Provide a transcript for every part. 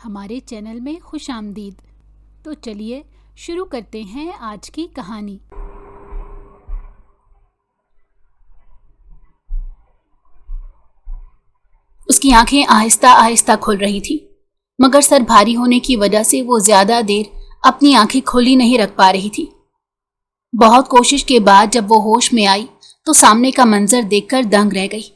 ہمارے چینل میں خوش آمدید۔ تو چلیے شروع کرتے ہیں آج کی کہانی۔ اس کی آنکھیں آہستہ آہستہ کھل رہی تھی، مگر سر بھاری ہونے کی وجہ سے وہ زیادہ دیر اپنی آنکھیں کھلی نہیں رکھ پا رہی تھی۔ بہت کوشش کے بعد جب وہ ہوش میں آئی تو سامنے کا منظر دیکھ کر دنگ رہ گئی۔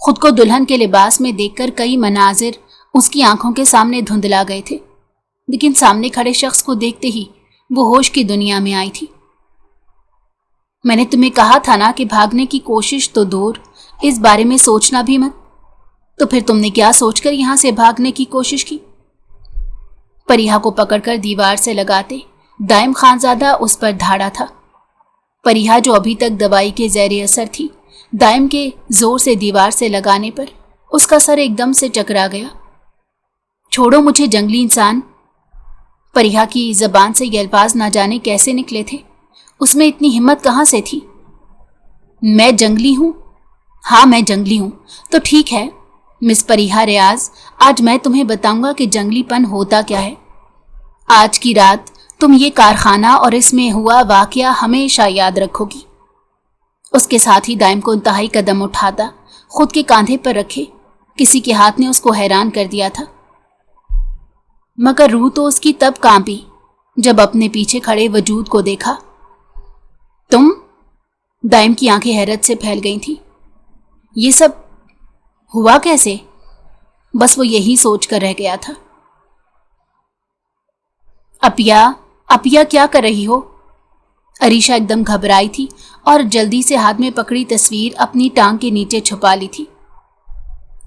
خود کو دلہن کے لباس میں دیکھ کر کئی مناظر اس کی آنکھوں کے سامنے دھندلا گئے تھے، لیکن سامنے کھڑے شخص کو دیکھتے ہی وہ ہوش کی دنیا میں آئی تھی۔ میں نے تمہیں کہا تھا نا کہ بھاگنے کی کوشش تو دور، اس بارے میں سوچنا بھی مت۔ تو پھر تم نے کیا سوچ کر یہاں سے بھاگنے کی کوشش کی؟ پریہا کو پکڑ کر دیوار سے لگاتے دائم خانزادہ اس پر دھاڑا تھا۔ پریہا جو ابھی تک دوائی کے زیر اثر تھی، دائم کے زور سے دیوار سے لگانے پر اس کا سر ایک دم سے چکرا گیا۔ چھوڑو مجھے جنگلی انسان! پریہا کی زبان سے یہ الفاظ نہ جانے کیسے نکلے تھے، اس میں اتنی ہمت کہاں سے تھی؟ میں جنگلی ہوں؟ ہاں میں جنگلی ہوں۔ تو ٹھیک ہے مس پریہا ریاض، آج میں تمہیں بتاؤں گا کہ جنگلی پن ہوتا کیا ہے۔ آج کی رات تم یہ کارخانہ اور اس میں ہوا واقعہ ہمیشہ یاد رکھو گی۔ اس کے ساتھ ہی دائم کو انتہائی قدم اٹھاتا خود کے کاندھے پر رکھے کسی کے ہاتھ نے اس کو حیران کر دیا تھا، مگر روح تو اس کی تب کانپی جب اپنے پیچھے کھڑے وجود کو دیکھا۔ تم؟ دائم کی آنکھیں حیرت سے پھیل گئی تھیں۔ یہ سب ہوا کیسے؟ بس وہ یہی سوچ کر رہ گیا تھا۔ اپیا کیا کر رہی ہو؟ عریشہ ایک دم گھبرائی تھی اور جلدی سے ہاتھ میں پکڑی تصویر اپنی ٹانگ کے نیچے چھپا لی تھی۔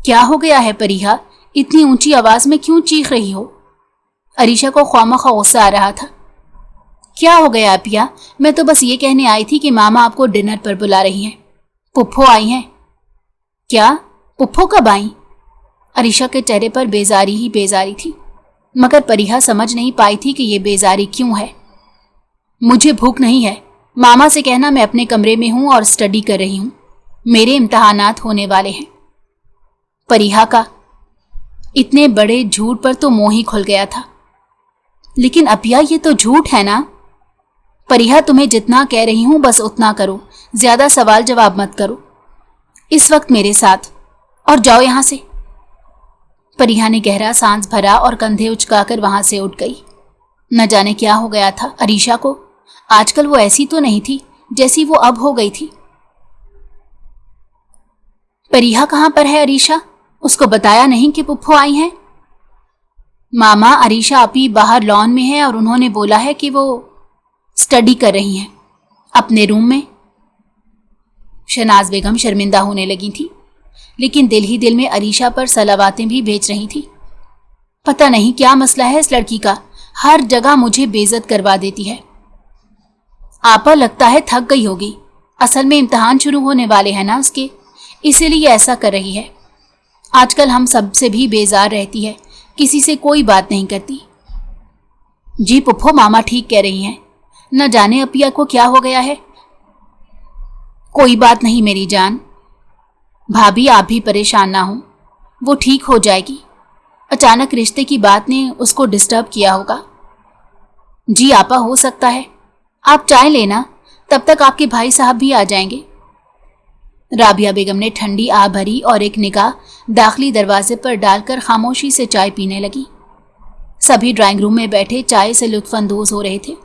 کیا ہو گیا ہے پریہا؟ اتنی اونچی آواز میں کیوں چیخ رہی ہو؟ عریشہ کو خوامخواہ غصہ آ رہا تھا۔ کیا ہو گیا اپیا؟ میں تو بس یہ کہنے آئی تھی کہ ماما آپ کو ڈنر پر بلا رہی ہیں، پپھو آئی ہیں۔ کیا؟ پپھو کب آئیں؟ عریشہ کے چہرے پر بیزاری ہی بیزاری تھی، مگر پریہا سمجھ نہیں پائی تھی کہ یہ بیزاری کیوں ہے۔ مجھے بھوک نہیں ہے، ماما سے کہنا میں اپنے کمرے میں ہوں اور اسٹڈی کر رہی ہوں، میرے امتحانات ہونے والے ہیں۔ پریہا کا اتنے بڑے جھوٹ پر تو منہ ہی کھل گیا تھا۔ لیکن اپیا یہ تو جھوٹ ہے نا؟ پریہا تمہیں جتنا کہہ رہی ہوں بس اتنا کرو، زیادہ سوال جواب مت کرو اس وقت میرے ساتھ، اور جاؤ یہاں سے۔ پریہا نے گہرا سانس بھرا اور کندھے اچکا کر وہاں سے اٹھ گئی۔ نہ جانے کیا ہو گیا تھا عریشہ کو، آج کل وہ ایسی تو نہیں تھی جیسی وہ اب ہو گئی تھی۔ پریہا کہاں پر ہے عریشہ؟ اس کو بتایا نہیں کہ پپھو آئی ہیں؟ ماما عریشہ اپی باہر لان میں ہے اور انہوں نے بولا ہے کہ وہ اسٹڈی کر رہی ہیں اپنے روم میں۔ شہناز بیگم شرمندہ ہونے لگی تھی، لیکن دل ہی دل میں عریشہ پر صلواتیں بھی بھیج رہی تھی۔ پتہ نہیں کیا مسئلہ ہے اس لڑکی کا، ہر جگہ مجھے بے عزت کروا دیتی ہے۔ آپا لگتا ہے تھک گئی ہوگی، اصل میں امتحان شروع ہونے والے ہیں نا اس کے، اسی لیے ایسا کر رہی ہے۔ آج کل ہم سب سے بھی بیزار رہتی ہے، کسی سے کوئی بات نہیں کرتی۔ جی پپھو ماما ٹھیک کہہ رہی ہیں، نہ جانے اپیا کو کیا ہو گیا ہے۔ کوئی بات نہیں میری جان، بھابھی آپ بھی پریشان نہ ہوں، وہ ٹھیک ہو جائے گی۔ اچانک رشتے کی بات نے اس کو ڈسٹرب کیا ہوگا۔ جی آپا ہو سکتا ہے، آپ چائے لینا، تب تک آپ کے بھائی صاحب بھی آ جائیں گے۔ رابعہ بیگم نے ٹھنڈی آہ بھری اور ایک نگاہ داخلی دروازے پر ڈال کر خاموشی سے چائے پینے لگی۔ سبھی ڈرائنگ روم میں بیٹھے چائے سے لطف اندوز ہو رہے تھے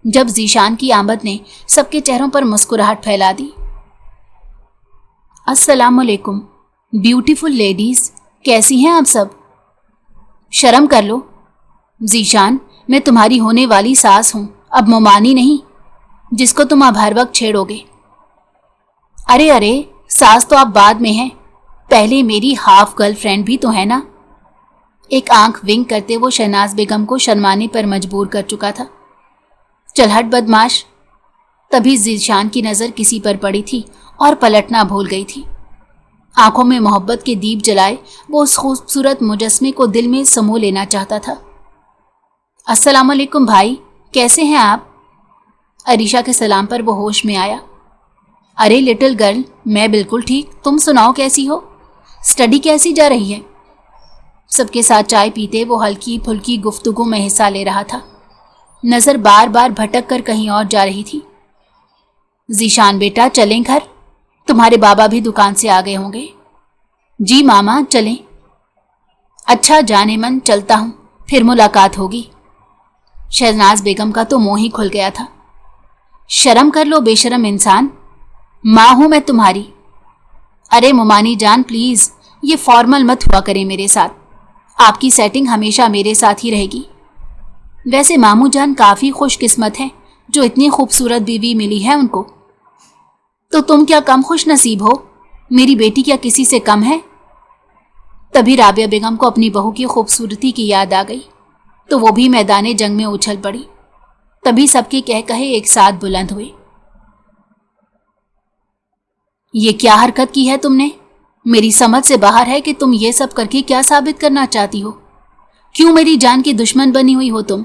جب ذیشان کی آمد نے سب کے چہروں پر مسکراہٹ پھیلا دی۔ السلام علیکم بیوٹیفل لیڈیز، کیسی ہیں آپ سب؟ شرم کر لو ذیشان، میں تمہاری ہونے والی ساس ہوں، اب ممانی نہیں، جس کو تم اب ہر وقت چھیڑو گے۔ ارے ساس تو آپ بعد میں ہیں، پہلے میری ہاف گرل فرینڈ بھی تو ہے نا۔ ایک آنکھ ونک کرتے وہ شہناز بیگم کو شرمانے پر مجبور کر چکا تھا۔ چل ہٹ بدماش۔ تبھی ذیشان کی نظر کسی پر پڑی تھی اور پلٹنا بھول گئی تھی۔ آنکھوں میں محبت کے دیپ جلائے وہ اس خوبصورت مجسمے کو دل میں سمو لینا چاہتا تھا۔ السلام علیکم بھائی، کیسے ہیں آپ؟ عریشہ کے سلام پر وہ ہوش میں آیا۔ ارے لٹل گرل، میں بالکل ٹھیک، تم سناؤ کیسی ہو؟ اسٹڈی کیسی جا رہی ہے؟ سب کے ساتھ چائے پیتے وہ ہلکی پھلکی گفتگو میں حصہ لے رہا تھا. نظر بار بار بھٹک کر کہیں اور جا رہی تھی. ذیشان بیٹا چلیں گھر؟ تمہارے بابا بھی دکان سے آ گئے ہوں گے. جی ماما چلیں. اچھا جانے من چلتا ہوں، پھر ملاقات ہوگی. شہناز بیگم کا تو منہ ہی کھل گیا تھا. شرم کر لو بے شرم انسان، ماں ہوں میں تمہاری. ارے ممانی جان پلیز یہ فارمل مت ہوا کرے میرے ساتھ. آپ کی سیٹنگ ہمیشہ میرے ساتھ ہی رہے گی. ویسے ماموں جان کافی خوش قسمت ہیں جو اتنی خوبصورت بیوی ملی ہے ان کو. تو تم کیا کم خوش نصیب ہو؟ میری بیٹی کیا کسی سے کم ہے؟ تبھی رابعہ بیگم کو اپنی بہو کی خوبصورتی کی یاد آ گئی تو وہ بھی میدان جنگ میں اچھل پڑی. تبھی سب کے کہہ کہے ایک ساتھ بلند ہوئے. یہ کیا حرکت کی ہے تم نے؟ میری سمجھ سے باہر ہے کہ تم یہ سب کر کے کیا ثابت کرنا چاہتی ہو؟ کیوں میری جان کی دشمن بنی ہوئی ہو تم؟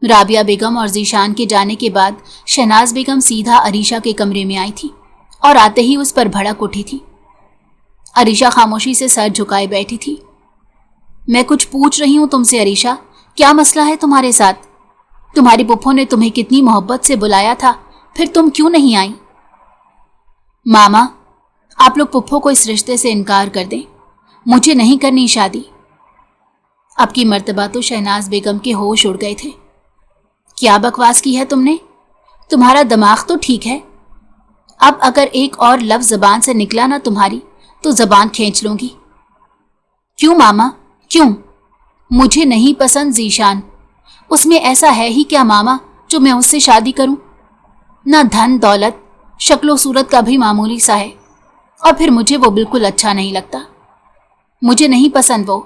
رابعہ بیگم اور ذیشان کے جانے کے بعد شہناز بیگم سیدھا عریشہ کے کمرے میں آئی تھی اور آتے ہی اس پر بھڑک اٹھی تھی. عریشہ خاموشی سے سر جھکائے بیٹھی تھی. میں کچھ پوچھ رہی ہوں تم سے عریشہ، کیا مسئلہ ہے تمہارے ساتھ؟ تمہاری پپھو نے تمہیں کتنی محبت سے بلایا تھا، پھر تم کیوں نہیں آئی؟ ماما آپ لوگ پپھو کو اس رشتے سے انکار کر دیں، مجھے نہیں کرنی شادی. اب کی مرتبہ تو شہناز بیگم کے ہوش اڑ گئے تھے. کیا بکواس کی ہے تم نے؟ تمہارا دماغ تو ٹھیک ہے. اب اگر ایک اور لفظ زبان سے نکلا نہ تمہاری تو زبان کھینچ لوں گی. کیوں ماما کیوں؟ مجھے نہیں پسند ذیشان. اس میں ایسا ہے ہی کیا ماما جو میں اس سے شادی کروں؟ نہ دھن دولت، شکل و صورت کا بھی معمولی سا ہے، اور پھر مجھے وہ بالکل اچھا نہیں لگتا. مجھے نہیں پسند وہ.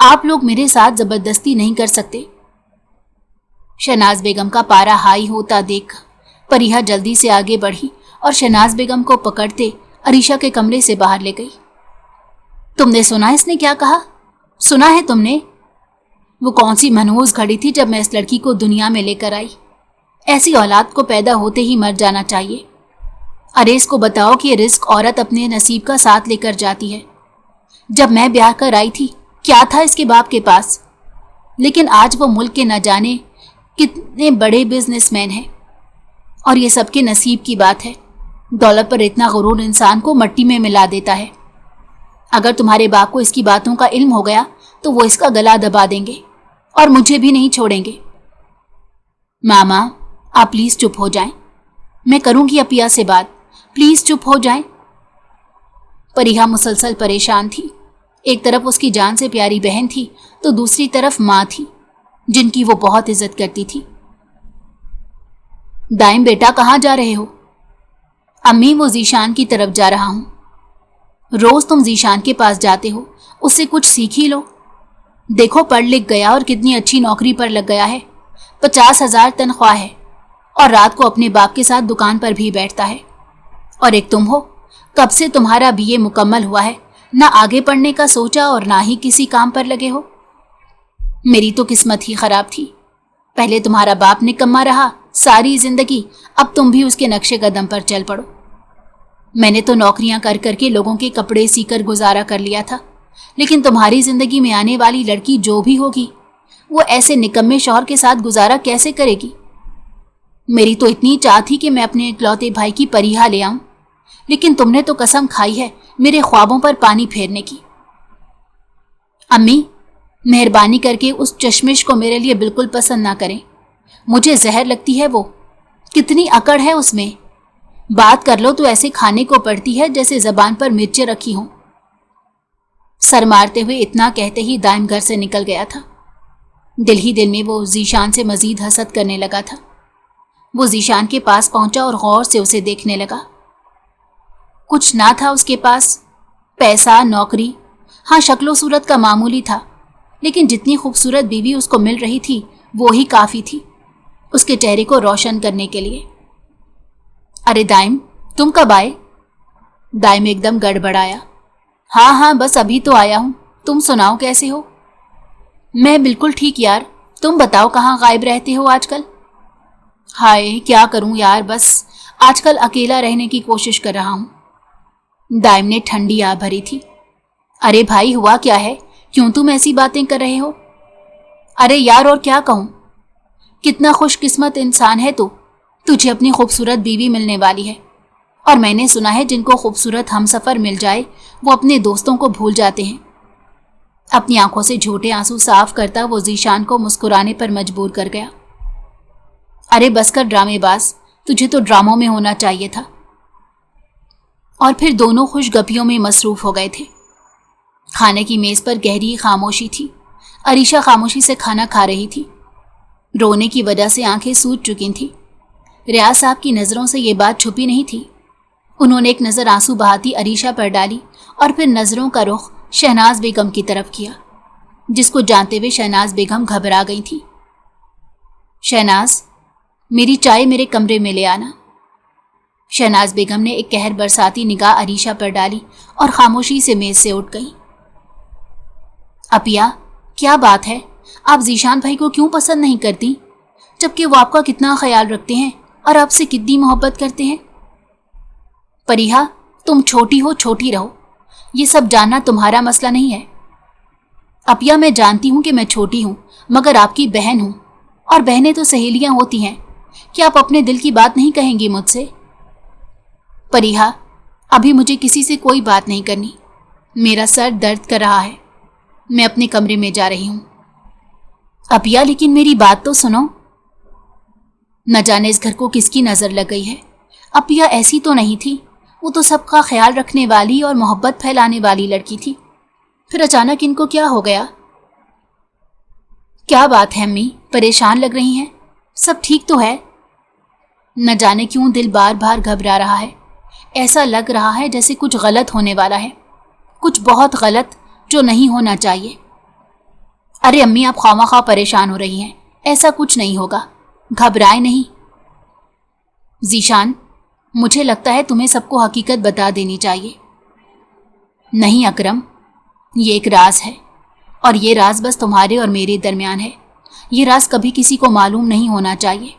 آپ لوگ میرے ساتھ زبردستی نہیں کر سکتے. شہناز بیگم کا پارا ہائی ہوتا دیکھ پریہا جلدی سے آگے بڑھی اور شہناز بیگم کو پکڑتے عریشہ کے کمرے سے باہر لے گئی. تم نے سنا اس نے کیا کہا؟ سنا ہے تم نے؟ وہ کون سی منحوس گھڑی تھی جب میں اس لڑکی کو دنیا میں لے کر آئی. ایسی اولاد کو پیدا ہوتے ہی مر جانا چاہیے. ارے اس کو بتاؤ کہ یہ رزق عورت اپنے نصیب کا ساتھ لے کر جاتی ہے. جب میں بیاہ کر آئی تھی کیا تھا اس کے باپ کے پاس؟ لیکن آج وہ ملک کے نہ جانے کتنے بڑے بزنس مین ہیں، اور یہ سب کے نصیب کی بات ہے. دولت پر اتنا غرور انسان کو مٹی میں ملا دیتا ہے. اگر تمہارے باپ کو اس کی باتوں کا علم ہو گیا تو وہ اس کا گلا دبا دیں گے اور مجھے بھی نہیں چھوڑیں گے. ماما آپ پلیز چپ ہو جائیں. میں کروں گی اپیا سے بات، پلیز چپ ہو جائیں. پریہا مسلسل پریشان تھی. ایک طرف اس کی جان سے پیاری بہن تھی تو دوسری طرف ماں تھی جن کی وہ بہت عزت کرتی تھی. دائم بیٹا کہاں جا رہے ہو؟ امی وہ ذیشان کی طرف جا رہا ہوں. روز تم ذیشان کے پاس جاتے ہو، اس سے کچھ سیکھ ہی لو. دیکھو پڑھ لکھ گیا اور کتنی اچھی نوکری پر لگ گیا ہے. 50,000 تنخواہ ہے اور رات کو اپنے باپ کے ساتھ دکان پر بھی بیٹھتا ہے. اور ایک تم ہو، کب سے تمہارا BA مکمل ہوا ہے، نہ آگے پڑھنے کا سوچا اور نہ ہی کسی کام پر لگے ہو. میری تو قسمت ہی خراب تھی. پہلے تمہارا باپ نکما رہا ساری زندگی، اب تم بھی اس کے نقشے قدم پر چل پڑو. میں نے تو نوکریاں کر کر کے لوگوں کے کپڑے سی کر گزارا کر لیا تھا، لیکن تمہاری زندگی میں آنے والی لڑکی جو بھی ہوگی وہ ایسے نکمے شوہر کے ساتھ گزارا کیسے کرے گی؟ میری تو اتنی چاہ تھی کہ میں اپنے اکلوتے بھائی کی پریہا لے آؤں، لیکن تم نے تو قسم کھائی ہے میرے خوابوں پر پانی پھیرنے کی. امی مہربانی کر کے اس چشمش کو میرے لیے بالکل پسند نہ کریں. مجھے زہر لگتی ہے. وہ کتنی اکڑ ہے اس میں. بات کر لو تو ایسے کھانے کو پڑتی ہے جیسے زبان پر مرچیں رکھی ہوں. سر مارتے ہوئے اتنا کہتے ہی دائم گھر سے نکل گیا تھا. دل ہی دل میں وہ ذیشان سے مزید حسد کرنے لگا تھا. وہ ذیشان کے پاس پہنچا اور غور سے اسے دیکھنے لگا. کچھ نہ تھا اس کے پاس، پیسہ، نوکری، ہاں شکل و صورت کا معمولی تھا، لیکن جتنی خوبصورت بیوی اس کو مل رہی تھی وہی کافی تھی اس کے چہرے کو روشن کرنے کے لیے. ارے دائم تم کب آئے؟ دائم ایک دم گڑبڑایا. ہاں بس ابھی تو آیا ہوں. تم سناؤ کیسے ہو؟ میں بالکل ٹھیک یار. تم بتاؤ کہاں غائب رہتے ہو آج کل؟ ہائے کیا کروں یار، بس آج کل اکیلا رہنے کی کوشش کر رہا ہوں. دائم نے ٹھنڈی آہ بھری تھی. ارے بھائی ہوا کیا ہے؟ क्यों तुम ऐसी बातें कर रहे हो? अरे यार, और क्या कहूं, कितना खुशकिस्मत इंसान है तू, तुझे अपनी खूबसूरत बीवी मिलने वाली है। और मैंने सुना है जिनको खूबसूरत हमसफर मिल जाए वो अपने दोस्तों को भूल जाते हैं। अपनी आंखों से झूठे आंसू साफ करता वो ज़ीशान को मुस्कुराने पर मजबूर कर गया। अरे बस कर ड्रामेबाज, तुझे तो ड्रामों में होना चाहिए था। और फिर दोनों खुशगपियों में मसरूफ हो गए थे। खाने की मेज पर गहरी खामोशी थी। अरीशा खामोशी से खाना खा रही थी। रोने की वजह से आंखें सूज चुकी थीं। रियाज साहब की नज़रों से ये बात छुपी नहीं थी। उन्होंने एक नज़र आंसू बहाती अरीशा पर डाली और फिर नज़रों का रुख शहनाज बेगम की तरफ किया, जिसको जानते हुए शहनाज बेगम घबरा गई थी। शहनाज, मेरी चाय मेरे कमरे में ले आना। शहनाज बेगम ने एक कहर बरसाती निगाह अरीशा पर डाली और खामोशी से मेज से उठ गई। अपिया, क्या बात है, आप ज़ीशान भाई को क्यों पसंद नहीं करती, जबकि वो आपका कितना ख्याल रखते हैं और आपसे कितनी मोहब्बत करते हैं? परिहा, तुम छोटी हो, छोटी रहो, ये सब जानना तुम्हारा मसला नहीं है। अपिया, मैं जानती हूं कि मैं छोटी हूं, मगर आपकी बहन हूं, और बहनें तो सहेलियां होती हैं। क्या आप अपने दिल की बात नहीं कहेंगी मुझसे? परिहा, अभी मुझे किसी से कोई बात नहीं करनी। मेरा सर दर्द कर रहा है, मैं अपने कमरे में जा रही हूं। अपिया, लेकिन मेरी बात तो सुनो। न जाने इस घर को किसकी नज़र लग गई है। अपिया ऐसी तो नहीं थी, वो तो सबका ख्याल रखने वाली और मोहब्बत फैलाने वाली लड़की थी। फिर अचानक इनको क्या हो गया? क्या बात है अम्मी, परेशान लग रही हैं? सब ठीक तो है? न जाने क्यों दिल बार बार घबरा रहा है। ऐसा लग रहा है जैसे कुछ गलत होने वाला है, कुछ बहुत गलत जो नहीं होना चाहिए। अरे अम्मी, आप खामखा परेशान हो रही हैं, ऐसा कुछ नहीं होगा, घबराए नहीं। ज़ीशान, मुझे लगता है तुम्हें सबको हकीकत बता देनी चाहिए। नहीं अकरम, ये एक राज है, और ये राज बस तुम्हारे और मेरे दरमियान है। ये राज कभी किसी को मालूम नहीं होना चाहिए,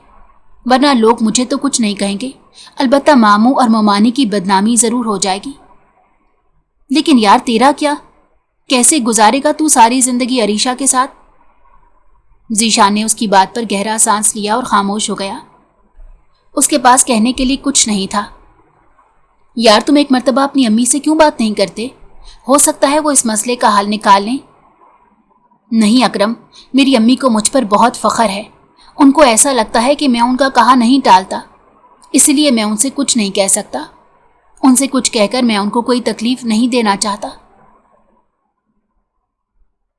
वरना लोग मुझे तो कुछ नहीं कहेंगे, अलबत्ता मामू और ममानी की बदनामी ज़रूर हो जाएगी। लेकिन यार, तेरा क्या, कैसे गुजारेगा तू सारी ज़िंदगी अरीशा के साथ? ज़ीशान ने उसकी बात पर गहरा सांस लिया और खामोश हो गया। उसके पास कहने के लिए कुछ नहीं था। यार, तुम एक मर्तबा अपनी अम्मी से क्यों बात नहीं करते? हो सकता है वो इस मसले का हल निकाल लें। नहीं अकरम, मेरी अम्मी को मुझ पर बहुत फ़ख्र है। उनको ऐसा लगता है कि मैं उनका कहा नहीं टालता, इसलिए मैं उनसे कुछ नहीं कह सकता। उनसे कुछ कहकर मैं उनको कोई तकलीफ नहीं देना चाहता।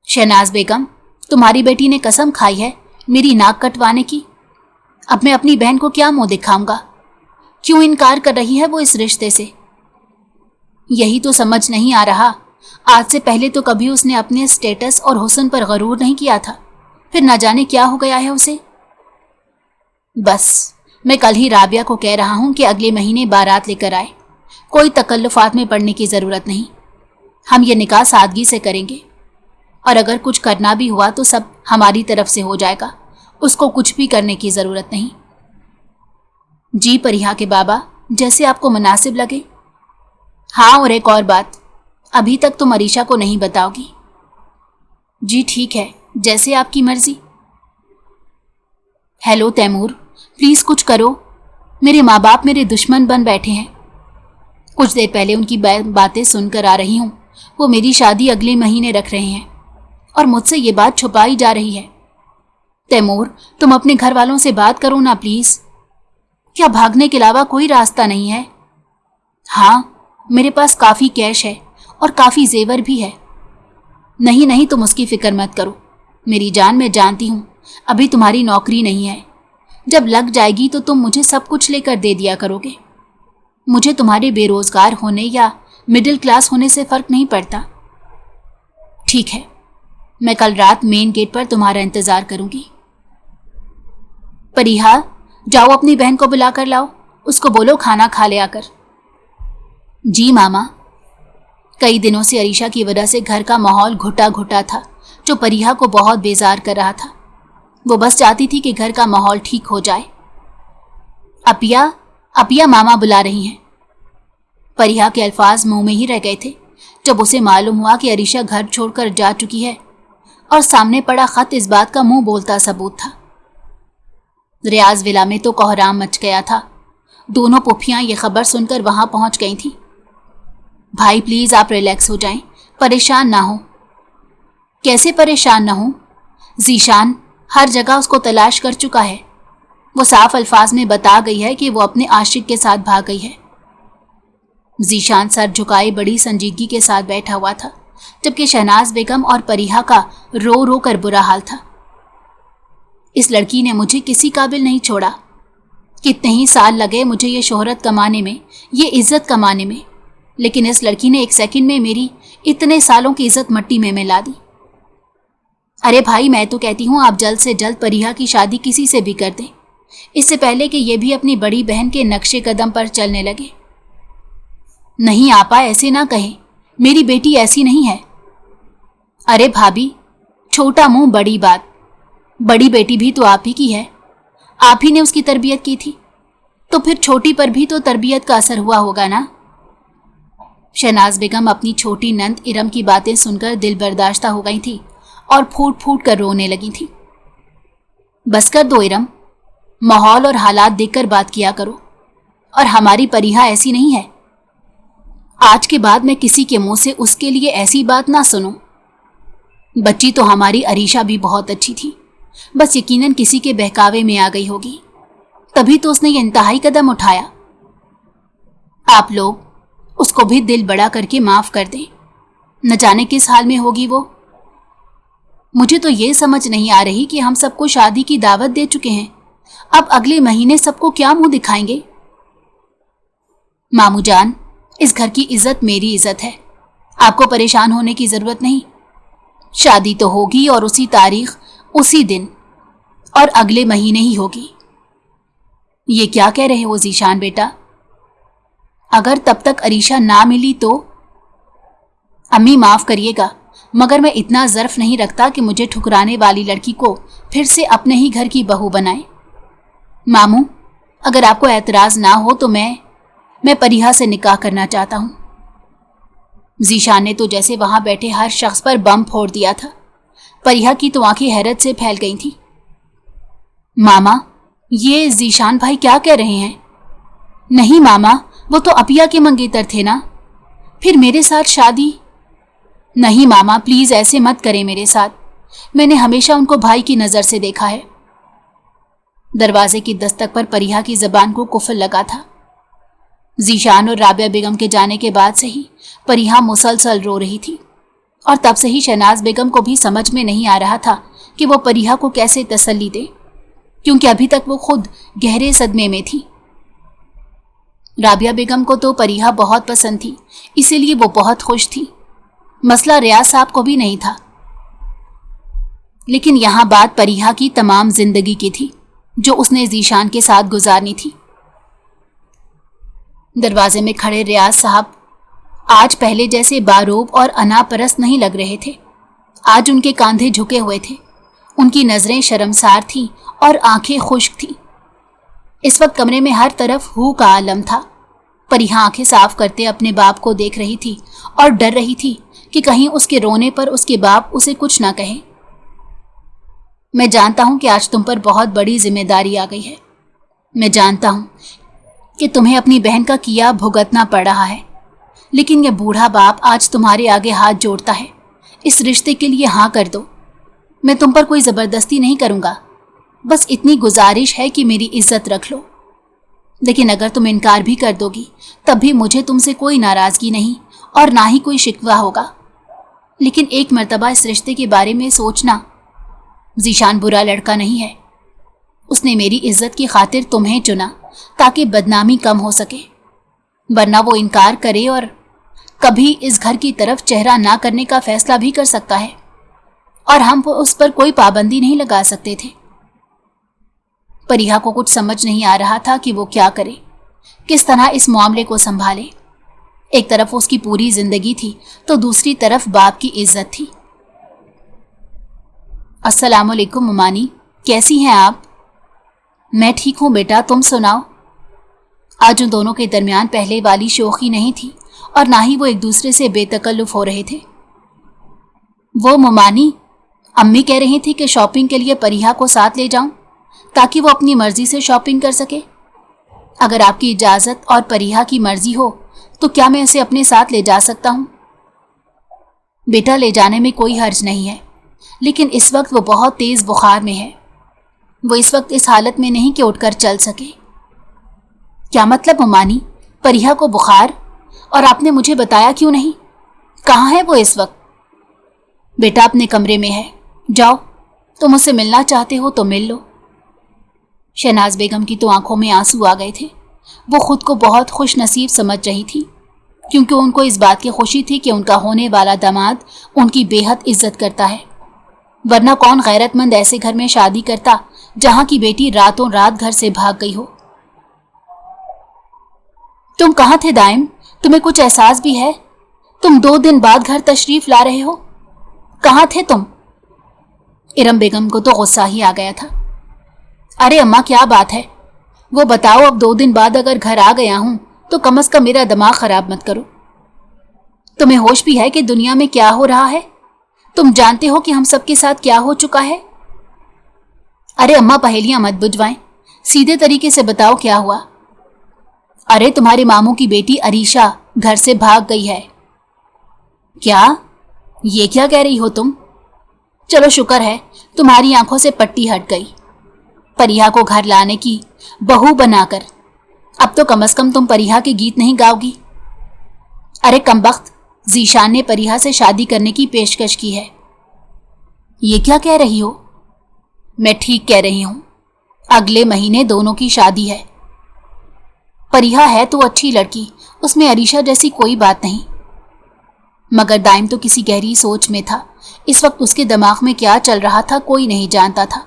शहनाज बेगम, तुम्हारी बेटी ने कसम खाई है मेरी नाक कटवाने की। अब मैं अपनी बहन को क्या मुंह दिखाऊंगा? क्यों इनकार कर रही है वो इस रिश्ते से? यही तो समझ नहीं आ रहा। आज से पहले तो कभी उसने अपने स्टेटस और हुस्न पर गरूर नहीं किया था, फिर न जाने क्या हो गया है उसे। बस, मैं कल ही राबिया को कह रहा हूं कि अगले महीने बारात लेकर आए। कोई तकल्लुफात में पड़ने की ज़रूरत नहीं। हम ये निकाह सादगी से करेंगे, और अगर कुछ करना भी हुआ तो सब हमारी तरफ से हो जाएगा। उसको कुछ भी करने की ज़रूरत नहीं। जी परिहा के बाबा, जैसे आपको मुनासिब लगे। हाँ, और एक और बात, अभी तक तुम अरीशा को नहीं बताओगी? जी ठीक है, जैसे आपकी मर्जी। हेलो तैमूर, प्लीज़ कुछ करो। मेरे माँ बाप मेरे दुश्मन बन बैठे हैं। कुछ देर पहले उनकी बातें सुनकर आ रही हूँ। वो मेरी शादी अगले महीने रख रहे हैं और मुझसे ये बात छुपाई जा रही है। तैमूर, तुम अपने घर वालों से बात करो ना प्लीज़। क्या भागने के अलावा कोई रास्ता नहीं है? हाँ, मेरे पास काफ़ी कैश है और काफ़ी जेवर भी है। नहीं नहीं, तुम उसकी फ़िक्र मत करो मेरी जान। मैं जानती हूँ अभी तुम्हारी नौकरी नहीं है, जब लग जाएगी तो तुम मुझे सब कुछ लेकर दे दिया करोगे। मुझे तुम्हारे बेरोज़गार होने या मिडिल क्लास होने से फ़र्क नहीं पड़ता। ठीक है, मैं कल रात मेन गेट पर तुम्हारा इंतज़ार करूँगी। परिहा, जाओ अपनी बहन को बुला कर लाओ, उसको बोलो खाना खा ले आकर। जी मामा। कई दिनों से अरीशा की वजह से घर का माहौल घुटा घुटा था, जो परिहा को बहुत बेजार कर रहा था। वो बस चाहती थी कि घर का माहौल ठीक हो जाए। अपिया, अपिया मामा बुला रही हैं। परिहा के अल्फाज मुंह में ही रह गए थे, जब उसे मालूम हुआ कि अरीशा घर छोड़कर जा चुकी है और सामने पड़ा खत इस बात का मुंह बोलता सबूत था। रियाज विला में तो कोहराम मच गया था। दोनों पुफियां ये खबर सुनकर वहां पहुंच गई थीं। भाई प्लीज आप रिलैक्स हो जाएं, परेशान ना हो। कैसे परेशान ना हो? जीशान हर जगह उसको तलाश कर चुका है। वो साफ अल्फाज में बता गई है कि वो अपने आशिक के साथ भाग गई है। जीशान सर झुकाए बड़ी संजीदगी के साथ बैठा हुआ था, जबकि शहनाज बेगम और परिहा का रो रो कर बुरा हाल था। इस लड़की ने मुझे किसी काबिल नहीं छोड़ा। कितने ही साल लगे मुझे ये शोहरत कमाने में, ये इज्जत कमाने में, लेकिन इस लड़की ने एक सेकंड में मेरी इतने सालों की इज्जत मट्टी में मिला दी। अरे भाई, मैं तो कहती हूँ आप जल्द से जल्द परिहा की शादी किसी से भी कर दें, इससे पहले कि ये भी अपनी बड़ी बहन के नक्शे कदम पर चलने लगे। नहीं आपा, ऐसे ना कहें, मेरी बेटी ऐसी नहीं है। अरे भाभी, छोटा मुंह बड़ी बात। बड़ी बेटी भी तो आप ही की है, आप ही ने उसकी तरबियत की थी, तो फिर छोटी पर भी तो तरबियत का असर हुआ होगा ना। शहनाज बेगम अपनी छोटी नंद इरम की बातें सुनकर दिल बर्दाश्ता हो गई थी और फूट फूट कर रोने लगी थी। बस कर दो इरम, माहौल और हालात देखकर बात किया करो, और हमारी परिहा ऐसी नहीं है। आज के बाद मैं किसी के मुंह से उसके लिए ऐसी बात ना सुनूं। बच्ची तो हमारी अरीशा भी बहुत अच्छी थी, बस यकीनन किसी के बहकावे में आ गई होगी, तभी तो उसने ये इंतहाई कदम उठाया। आप लोग उसको भी दिल बड़ा करके माफ कर दें, न जाने किस हाल में होगी वो। मुझे तो ये समझ नहीं आ रही कि हम सबको शादी की दावत दे चुके हैं, अब अगले महीने सबको क्या मुंह दिखाएंगे। मामू जान, इस घर की इज्जत मेरी इज्जत है, आपको परेशान होने की जरूरत नहीं। शादी तो होगी और उसी तारीख, उसी दिन और अगले महीने ही होगी। ये क्या कह रहे हो जीशान बेटा? अगर तब तक अरीशा ना मिली तो? अम्मी माफ करिएगा, मगर मैं इतना ज़र्फ नहीं रखता कि मुझे ठुकराने वाली लड़की को फिर से अपने ही घर की बहू बनाए। मामू, अगर आपको एतराज ना हो तो मैं परिहा से निकाह करना चाहता हूं। जीशान ने तो जैसे वहां बैठे हर शख्स पर बम फोड़ दिया था। परिहा की तो आंखें हैरत से फैल गई थी। मामा, ये जीशान भाई क्या कह रहे हैं? नहीं मामा, वो तो अपिया के मंगेतर थे ना, फिर मेरे साथ शादी? नहीं मामा, प्लीज ऐसे मत करें मेरे साथ, मैंने हमेशा उनको भाई की नजर से देखा है। दरवाजे की दस्तक पर परिहा की जबान को कुफल लगा था। जीशान और राबिया बेगम के जाने के बाद से ही परिहा मुसलसल रो रही थी, और तब से ही शहनाज बेगम को भी समझ में नहीं आ रहा था कि वो परिहा को कैसे तसल्ली दे, क्योंकि अभी तक वो खुद गहरे सदमे में थी। राबिया बेगम को तो परिहा बहुत पसंद थी, इसीलिए वो बहुत खुश थी। मसला रियाज साहब को भी नहीं था, लेकिन यहां बात परिहा की तमाम जिंदगी की थी जो उसने जीशान के साथ गुजारनी थी। दरवाजे में खड़े रियाज साहब आज पहले जैसे बारूब और अनापरस्त नहीं लग रहे थे। आज उनके कांधे झुके हुए थे, उनकी नजरें शर्मसार थीं और आंखें खुश्क थीं। इस वक्त कमरे में हर तरफ हू का आलम था। परिहा आंखें साफ करते अपने बाप को देख रही थी और डर रही थी कि कहीं उसके रोने पर उसके बाप उसे कुछ ना कहे। मैं जानता हूं कि आज तुम पर बहुत बड़ी जिम्मेदारी आ गई है। मैं जानता हूं कि तुम्हें अपनी बहन का किया भुगतना पड़ रहा है, लेकिन यह बूढ़ा बाप आज तुम्हारे आगे हाथ जोड़ता है। इस रिश्ते के लिए हाँ कर दो। मैं तुम पर कोई ज़बरदस्ती नहीं करूँगा, बस इतनी गुजारिश है कि मेरी इज्जत रख लो। लेकिन अगर तुम इनकार भी कर दोगी तब भी मुझे तुमसे कोई नाराज़गी नहीं और ना ही कोई शिकवा होगा। लेकिन एक मर्तबा इस रिश्ते के बारे में सोचना। जीशान बुरा लड़का नहीं है, उसने मेरी इज्जत की खातिर तुम्हें चुना ताकि बदनामी कम हो सके, वरना वो इनकार करे और कभी इस घर की तरफ चेहरा ना करने का फैसला भी कर सकता है, और हम उस पर कोई पाबंदी नहीं लगा सकते थे। परिहा को कुछ समझ नहीं आ रहा था कि वो क्या करे, किस तरह इस मामले को संभाले। एक तरफ उसकी पूरी जिंदगी थी तो दूसरी तरफ बाप की इज्जत थी। अस्सलामुअलैकुम ममानी, कैसी हैं आप? मैं ठीक हूँ बेटा, तुम सुनाओ। आज उन दोनों के दरमियान पहले वाली शोखी नहीं थी और ना ही वो एक दूसरे से बेतकल्लुफ हो रहे थे। वो मुमानी, अम्मी कह रही थी कि शॉपिंग के लिए परिहा को साथ ले जाऊं ताकि वो अपनी मर्जी से शॉपिंग कर सके। अगर आपकी इजाज़त और परिहा की मर्जी हो तो क्या मैं इसे अपने साथ ले जा सकता हूं? बेटा, ले जाने में कोई हर्ज नहीं है, लेकिन इस वक्त वो बहुत तेज़ बुखार में है। वो इस वक्त इस हालत में नहीं कि उठकर चल सके। क्या मतलब मुमानी, परिहा को बुखार? और आपने मुझे बताया क्यों नहीं? कहाँ है वो इस वक्त? बेटा अपने कमरे में है, जाओ, तुम उससे मिलना चाहते हो तो मिल लो। शहनाज बेगम की तो आंखों में आंसू आ गए थे। वो खुद को बहुत खुश नसीब समझ रही थी, क्योंकि उनको इस बात की खुशी थी कि उनका होने वाला दामाद उनकी बेहद इज्जत करता है। वरना कौन गैरतमंद ऐसे घर में शादी करता जहां की बेटी रातों रात घर से भाग गई हो। तुम कहाँ थे दाइम? तुम्हें कुछ एहसास भी है? तुम 2 दिन बाद घर तशरीफ ला रहे हो। कहाँ थे तुम? इरम बेगम को तो गुस्सा ही आ गया था। अरे अम्मा, क्या बात है? वो बताओ, अब 2 दिन बाद अगर घर आ गया हूं तो कम से कम मेरा दिमाग खराब मत करो। तुम्हें होश भी है कि दुनिया में क्या हो रहा है? तुम जानते हो कि हम सबके साथ क्या हो चुका है? अरे अम्मा, पहेलियां मत बुझवाएं, सीधे तरीके से बताओ क्या हुआ। अरे तुम्हारे मामू की बेटी अरीशा घर से भाग गई है। क्या? ये क्या कह रही हो तुम? चलो शुक्र है तुम्हारी आंखों से पट्टी हट गई। परिहा को घर लाने की बहू बनाकर अब तो कम से कम तुम परिहा के गीत नहीं गाओगी। अरे कमबख्त, जीशान ने परिहा से शादी करने की पेशकश की है। ये क्या कह रही हो? मैं ठीक कह रही हूं, अगले महीने दोनों की शादी है। परिहा है तो अच्छी लड़की, उसमें अरीशा जैसी कोई बात नहीं। मगर दाइम तो किसी गहरी सोच में था। इस वक्त उसके दिमाग में क्या चल रहा था कोई नहीं जानता था।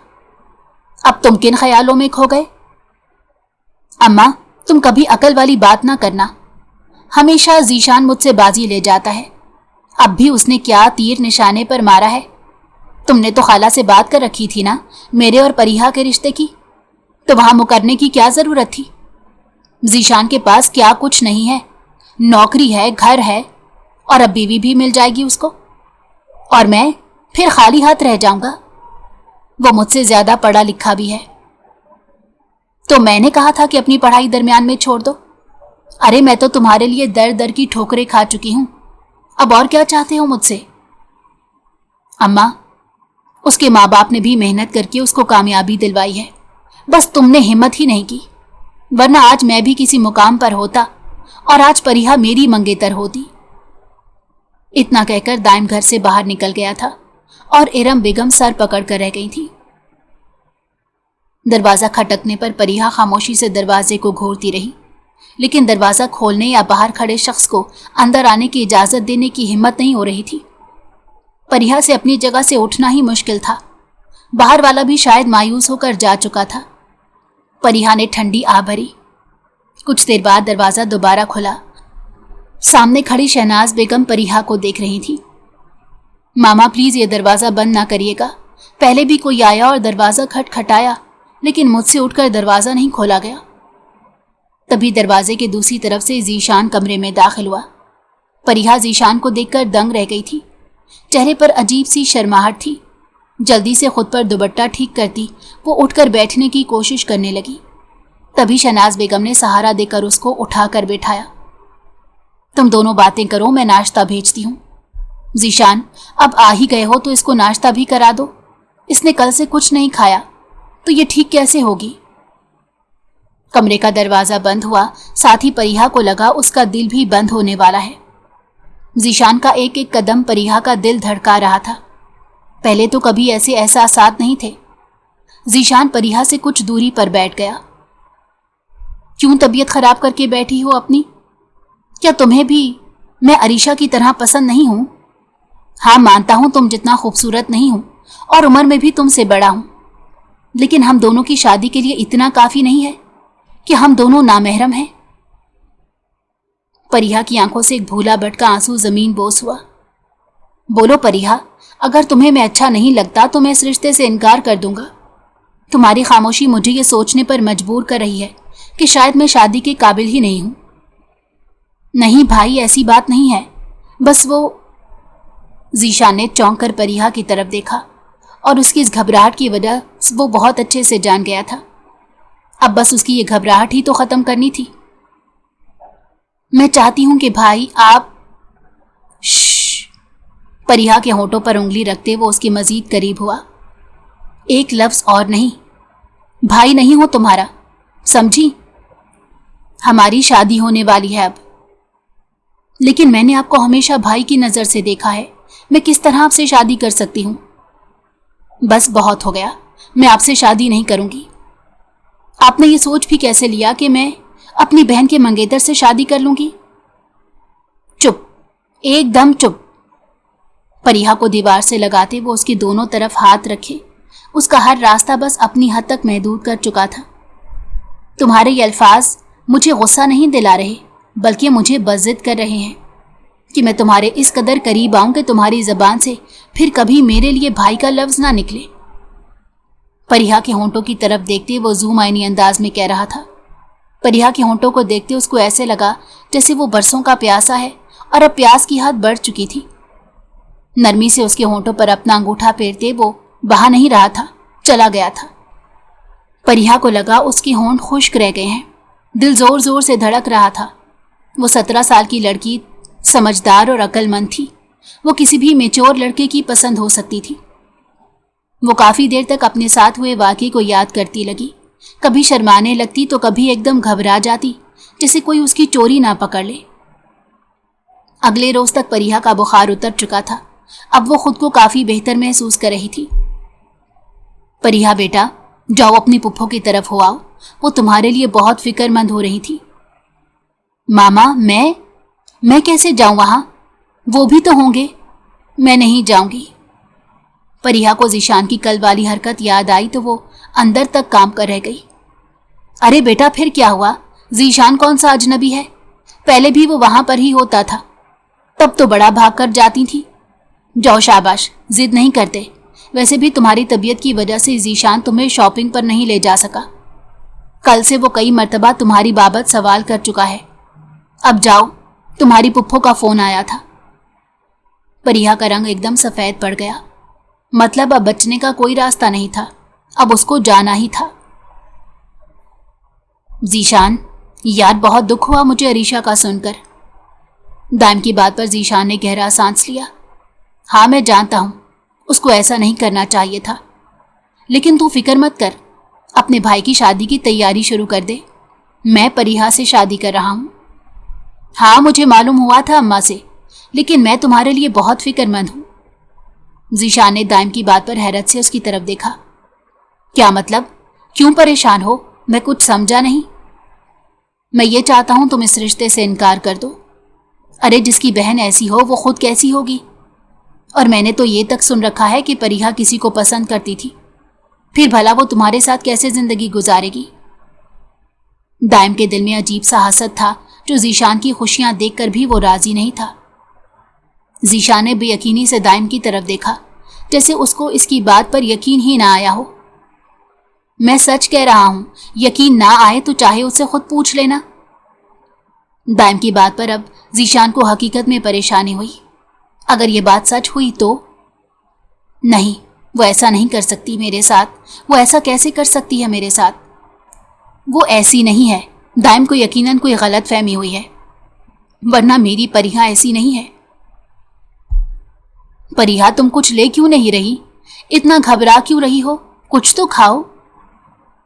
अब तुम किन ख्यालों में खो गए? अम्मा, तुम कभी अकल वाली बात ना करना। हमेशा जीशान मुझसे बाजी ले जाता है। अब भी उसने क्या तीर निशाने पर मारा है? तुमने तो खाला से बात कर रखी थी ना मेरे और परिहा के रिश्ते की, तो वहां मुकरने की क्या जरूरत थी? जीशान के पास क्या कुछ नहीं है, नौकरी है, घर है, और अब बीवी भी मिल जाएगी उसको, और मैं फिर खाली हाथ रह जाऊंगा। वो मुझसे ज्यादा पढ़ा लिखा भी है। तो मैंने कहा था कि अपनी पढ़ाई दरमियान में छोड़ दो। अरे मैं तो तुम्हारे लिए दर दर की ठोकरें खा चुकी हूं, अब और क्या चाहते हो मुझसे? अम्मा, उसके माँ बाप ने भी मेहनत करके उसको कामयाबी दिलवाई है, बस तुमने हिम्मत ही नहीं की। वरना आज मैं भी किसी मुकाम पर होता और आज परिहा मेरी मंगेतर होती। इतना कहकर दाइम घर से बाहर निकल गया था और इरम बेगम सर पकड़ कर रह गई थी। दरवाजा खटकने पर परिहा खामोशी से दरवाजे को घूरती रही, लेकिन दरवाजा खोलने या बाहर खड़े शख्स को अंदर आने की इजाजत देने की हिम्मत नहीं हो रही थी। परिहा से अपनी जगह से उठना ही मुश्किल था। बाहर वाला भी शायद मायूस होकर जा चुका था। परिहा ने ठंडी आ भरी। कुछ देर बाद दरवाजा दोबारा खुला। सामने खड़ी शहनाज बेगम परिहा को देख रही थी। मामा प्लीज ये दरवाजा बंद ना करिएगा। पहले भी कोई आया और दरवाजा खटखटाया, लेकिन मुझसे उठकर दरवाजा नहीं खोला गया। तभी दरवाजे के दूसरी तरफ से जीशान कमरे में दाखिल हुआ। परिहा जीशान को देखकर दंग रह गई थी। चेहरे पर अजीब सी शर्माहट थी। जल्दी से खुद पर दुपट्टा ठीक करती वो उठकर बैठने की कोशिश करने लगी। तभी शहनाज बेगम ने सहारा देकर उसको उठाकर बैठाया। तुम दोनों बातें करो, मैं नाश्ता भेजती हूँ। जीशान, अब आ ही गए हो तो इसको नाश्ता भी करा दो। इसने कल से कुछ नहीं खाया तो ये ठीक कैसे होगी? कमरे का दरवाजा बंद हुआ, साथ ही परिहा को लगा उसका दिल भी बंद होने वाला है। जीशान का एक एक कदम परिहा का दिल धड़का रहा था। पहले तो कभी ऐसे एहसासात नहीं थे। जीशान परिहा से कुछ दूरी पर बैठ गया। क्यों तबीयत खराब करके बैठी हो अपनी? क्या तुम्हें भी मैं अरीशा की तरह पसंद नहीं हूं? हाँ, मानता हूं तुम जितना खूबसूरत नहीं हूं और उम्र में भी तुमसे बड़ा हूं, लेकिन हम दोनों की शादी के लिए इतना काफी नहीं है कि हम दोनों नामहरम हैं। परिहा की आंखों से एक भूला भटका आंसू जमीन बोस हुआ। बोलो परिहा, अगर तुम्हें मैं अच्छा नहीं लगता तो मैं इस रिश्ते से इनकार कर दूंगा। तुम्हारी खामोशी मुझे ये सोचने पर मजबूर कर रही है कि शायद मैं शादी के काबिल ही नहीं हूं। نہیں بھائی، ایسی بات نہیں ہے، بس وہ… ذیشان نے چونک کر پریہا کی طرف دیکھا اور اس کی اس گھبراہٹ کی وجہ وہ بہت اچھے سے جان گیا تھا۔ اب بس اس کی یہ گھبراہٹ ہی تو ختم کرنی تھی۔ میں چاہتی ہوں کہ بھائی آپ… شش۔ پریہا کے ہونٹوں پر انگلی رکھتے وہ اس کے مزید قریب ہوا۔ ایک لفظ اور نہیں، بھائی نہیں ہو تمہارا، سمجھی؟ ہماری شادی ہونے والی ہے اب۔ لیکن میں نے آپ کو ہمیشہ بھائی کی نظر سے دیکھا ہے، میں کس طرح آپ سے شادی کر سکتی ہوں؟ بس بہت ہو گیا، میں آپ سے شادی نہیں کروں گی۔ آپ نے یہ سوچ بھی کیسے لیا کہ میں اپنی بہن کے منگیتر سے شادی کر لوں گی؟ چپ، ایک دم چپ۔ پریہا کو دیوار سے لگاتے وہ اس کی دونوں طرف ہاتھ رکھے، اس کا ہر راستہ بس اپنی حد تک محدود کر چکا تھا۔ تمہارے یہ الفاظ مجھے غصہ نہیں دلا رہے، بلکہ مجھے بضد کر رہے ہیں کہ میں تمہارے اس قدر قریب آؤں کہ تمہاری زبان سے پھر کبھی میرے لیے بھائی کا لفظ نہ نکلے۔ پریہا کے ہونٹوں کی طرف دیکھتے وہ زوم آئینی انداز میں کہہ رہا تھا۔ پریہا کے ہونٹوں کو دیکھتے اس کو ایسے لگا جیسے وہ برسوں کا پیاسا ہے اور اب پیاس کی حد بڑھ چکی تھی۔ نرمی سے اس کے ہونٹوں پر اپنا انگوٹھا پھیرتے وہ بہا نہیں رہا تھا، چلا گیا تھا۔ پریہا کو لگا اس کے ہونٹ خشک رہ گئے ہیں، دل زور زور سے دھڑک رہا تھا۔ وہ 17 سال کی لڑکی سمجھدار اور عقل مند تھی، وہ کسی بھی میچور لڑکے کی پسند ہو سکتی تھی۔ وہ کافی دیر تک اپنے ساتھ ہوئے واقعے کو یاد کرتی لگی، کبھی شرمانے لگتی تو کبھی ایک دم گھبرا جاتی جیسے کوئی اس کی چوری نہ پکڑ لے۔ اگلے روز تک پریہا کا بخار اتر چکا تھا، اب وہ خود کو کافی بہتر محسوس کر رہی تھی۔ پریہا بیٹا، جاؤ اپنی پپھو کی طرف ہو آؤ، وہ تمہارے لیے بہت فکر مند ہو رہی تھی۔ ماما میں کیسے جاؤں وہاں؟ وہ بھی تو ہوں گے۔ میں نہیں جاؤں گی۔ پریہا کو ذیشان کی کل والی حرکت یاد آئی تو وہ اندر تک کام کر رہ گئی۔ ارے بیٹا پھر کیا ہوا؟ ذیشان کون سا اجنبی ہے؟ پہلے بھی وہ وہاں پر ہی ہوتا تھا، تب تو بڑا بھاگ کر جاتی تھی۔ جاؤ شاباش، ضد نہیں کرتے۔ ویسے بھی تمہاری طبیعت کی وجہ سے ذیشان تمہیں شاپنگ پر نہیں لے جا سکا۔ کل سے وہ کئی مرتبہ تمہاری بابت سوال کر چکا ہے۔ اب جاؤ، تمہاری پپھو کا فون آیا تھا۔ پریہا کا رنگ ایک دم سفید پڑ گیا، مطلب اب بچنے کا کوئی راستہ نہیں تھا، اب اس کو جانا ہی تھا۔ ذیشان، یار بہت دکھ ہوا مجھے عریشہ کا سن کر۔ دائم کی بات پر ذیشان نے گہرا سانس لیا۔ ہاں میں جانتا ہوں، اس کو ایسا نہیں کرنا چاہیے تھا، لیکن تو فکر مت کر، اپنے بھائی کی شادی کی تیاری شروع کر دے۔ میں پریہا سے شادی کر رہا ہوں۔ ہاں مجھے معلوم ہوا تھا اماں سے، لیکن میں تمہارے لیے بہت فکر مند ہوں۔ ذیشان نے دائم کی بات پر حیرت سے اس کی طرف دیکھا۔ کیا مطلب؟ کیوں پریشان ہو؟ میں کچھ سمجھا نہیں۔ میں یہ چاہتا ہوں تم اس رشتے سے انکار کر دو۔ ارے جس کی بہن ایسی ہو وہ خود کیسی ہوگی؟ اور میں نے تو یہ تک سن رکھا ہے کہ پریہا کسی کو پسند کرتی تھی، پھر بھلا وہ تمہارے ساتھ کیسے زندگی گزارے گی؟ دائم کے دل میں عجیب سا حسد تھا جو ذیشان کی خوشیاں دیکھ کر بھی وہ راضی نہیں تھا۔ ذیشان نے بے یقینی سے دائم کی طرف دیکھا، جیسے اس کو اس کی بات پر یقین ہی نہ آیا ہو۔ میں سچ کہہ رہا ہوں، یقین نہ آئے تو چاہے اس سے خود پوچھ لینا۔ دائم کی بات پر اب ذیشان کو حقیقت میں پریشانی ہوئی۔ اگر یہ بات سچ ہوئی تو… نہیں، وہ ایسا نہیں کر سکتی میرے ساتھ، وہ ایسا کیسے کر سکتی ہے میرے ساتھ؟ وہ ایسی نہیں ہے، دائم کو یقیناً کوئی غلط فہمی ہوئی ہے، ورنہ میری پریہا ایسی نہیں ہے۔ پریہا تم کچھ لے کیوں نہیں رہی؟ اتنا گھبرا کیوں رہی ہو؟ کچھ تو کھاؤ۔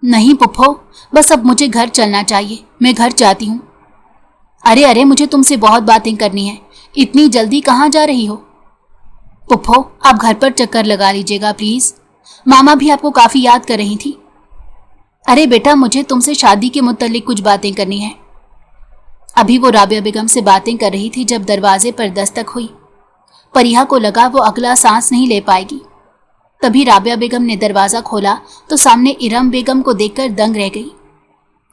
نہیں پپھو، بس اب مجھے گھر چلنا چاہیے، میں گھر جاتی ہوں۔ ارے مجھے تم سے بہت باتیں کرنی ہیں، اتنی جلدی کہاں جا رہی ہو؟ پپھو آپ گھر پر چکر لگا لیجیے گا پلیز، ماما بھی آپ کو کافی یاد کر رہی تھی۔ ارے بیٹا مجھے تم سے شادی کے متعلق کچھ باتیں کرنی ہیں۔ ابھی وہ رابعہ بیگم سے باتیں کر رہی تھی جب دروازے پر دستک ہوئی۔ پریہا کو لگا وہ اگلا سانس نہیں لے پائے گی۔ تبھی رابعہ بیگم نے دروازہ کھولا تو سامنے ارم بیگم کو دیکھ کر دنگ رہ گئی۔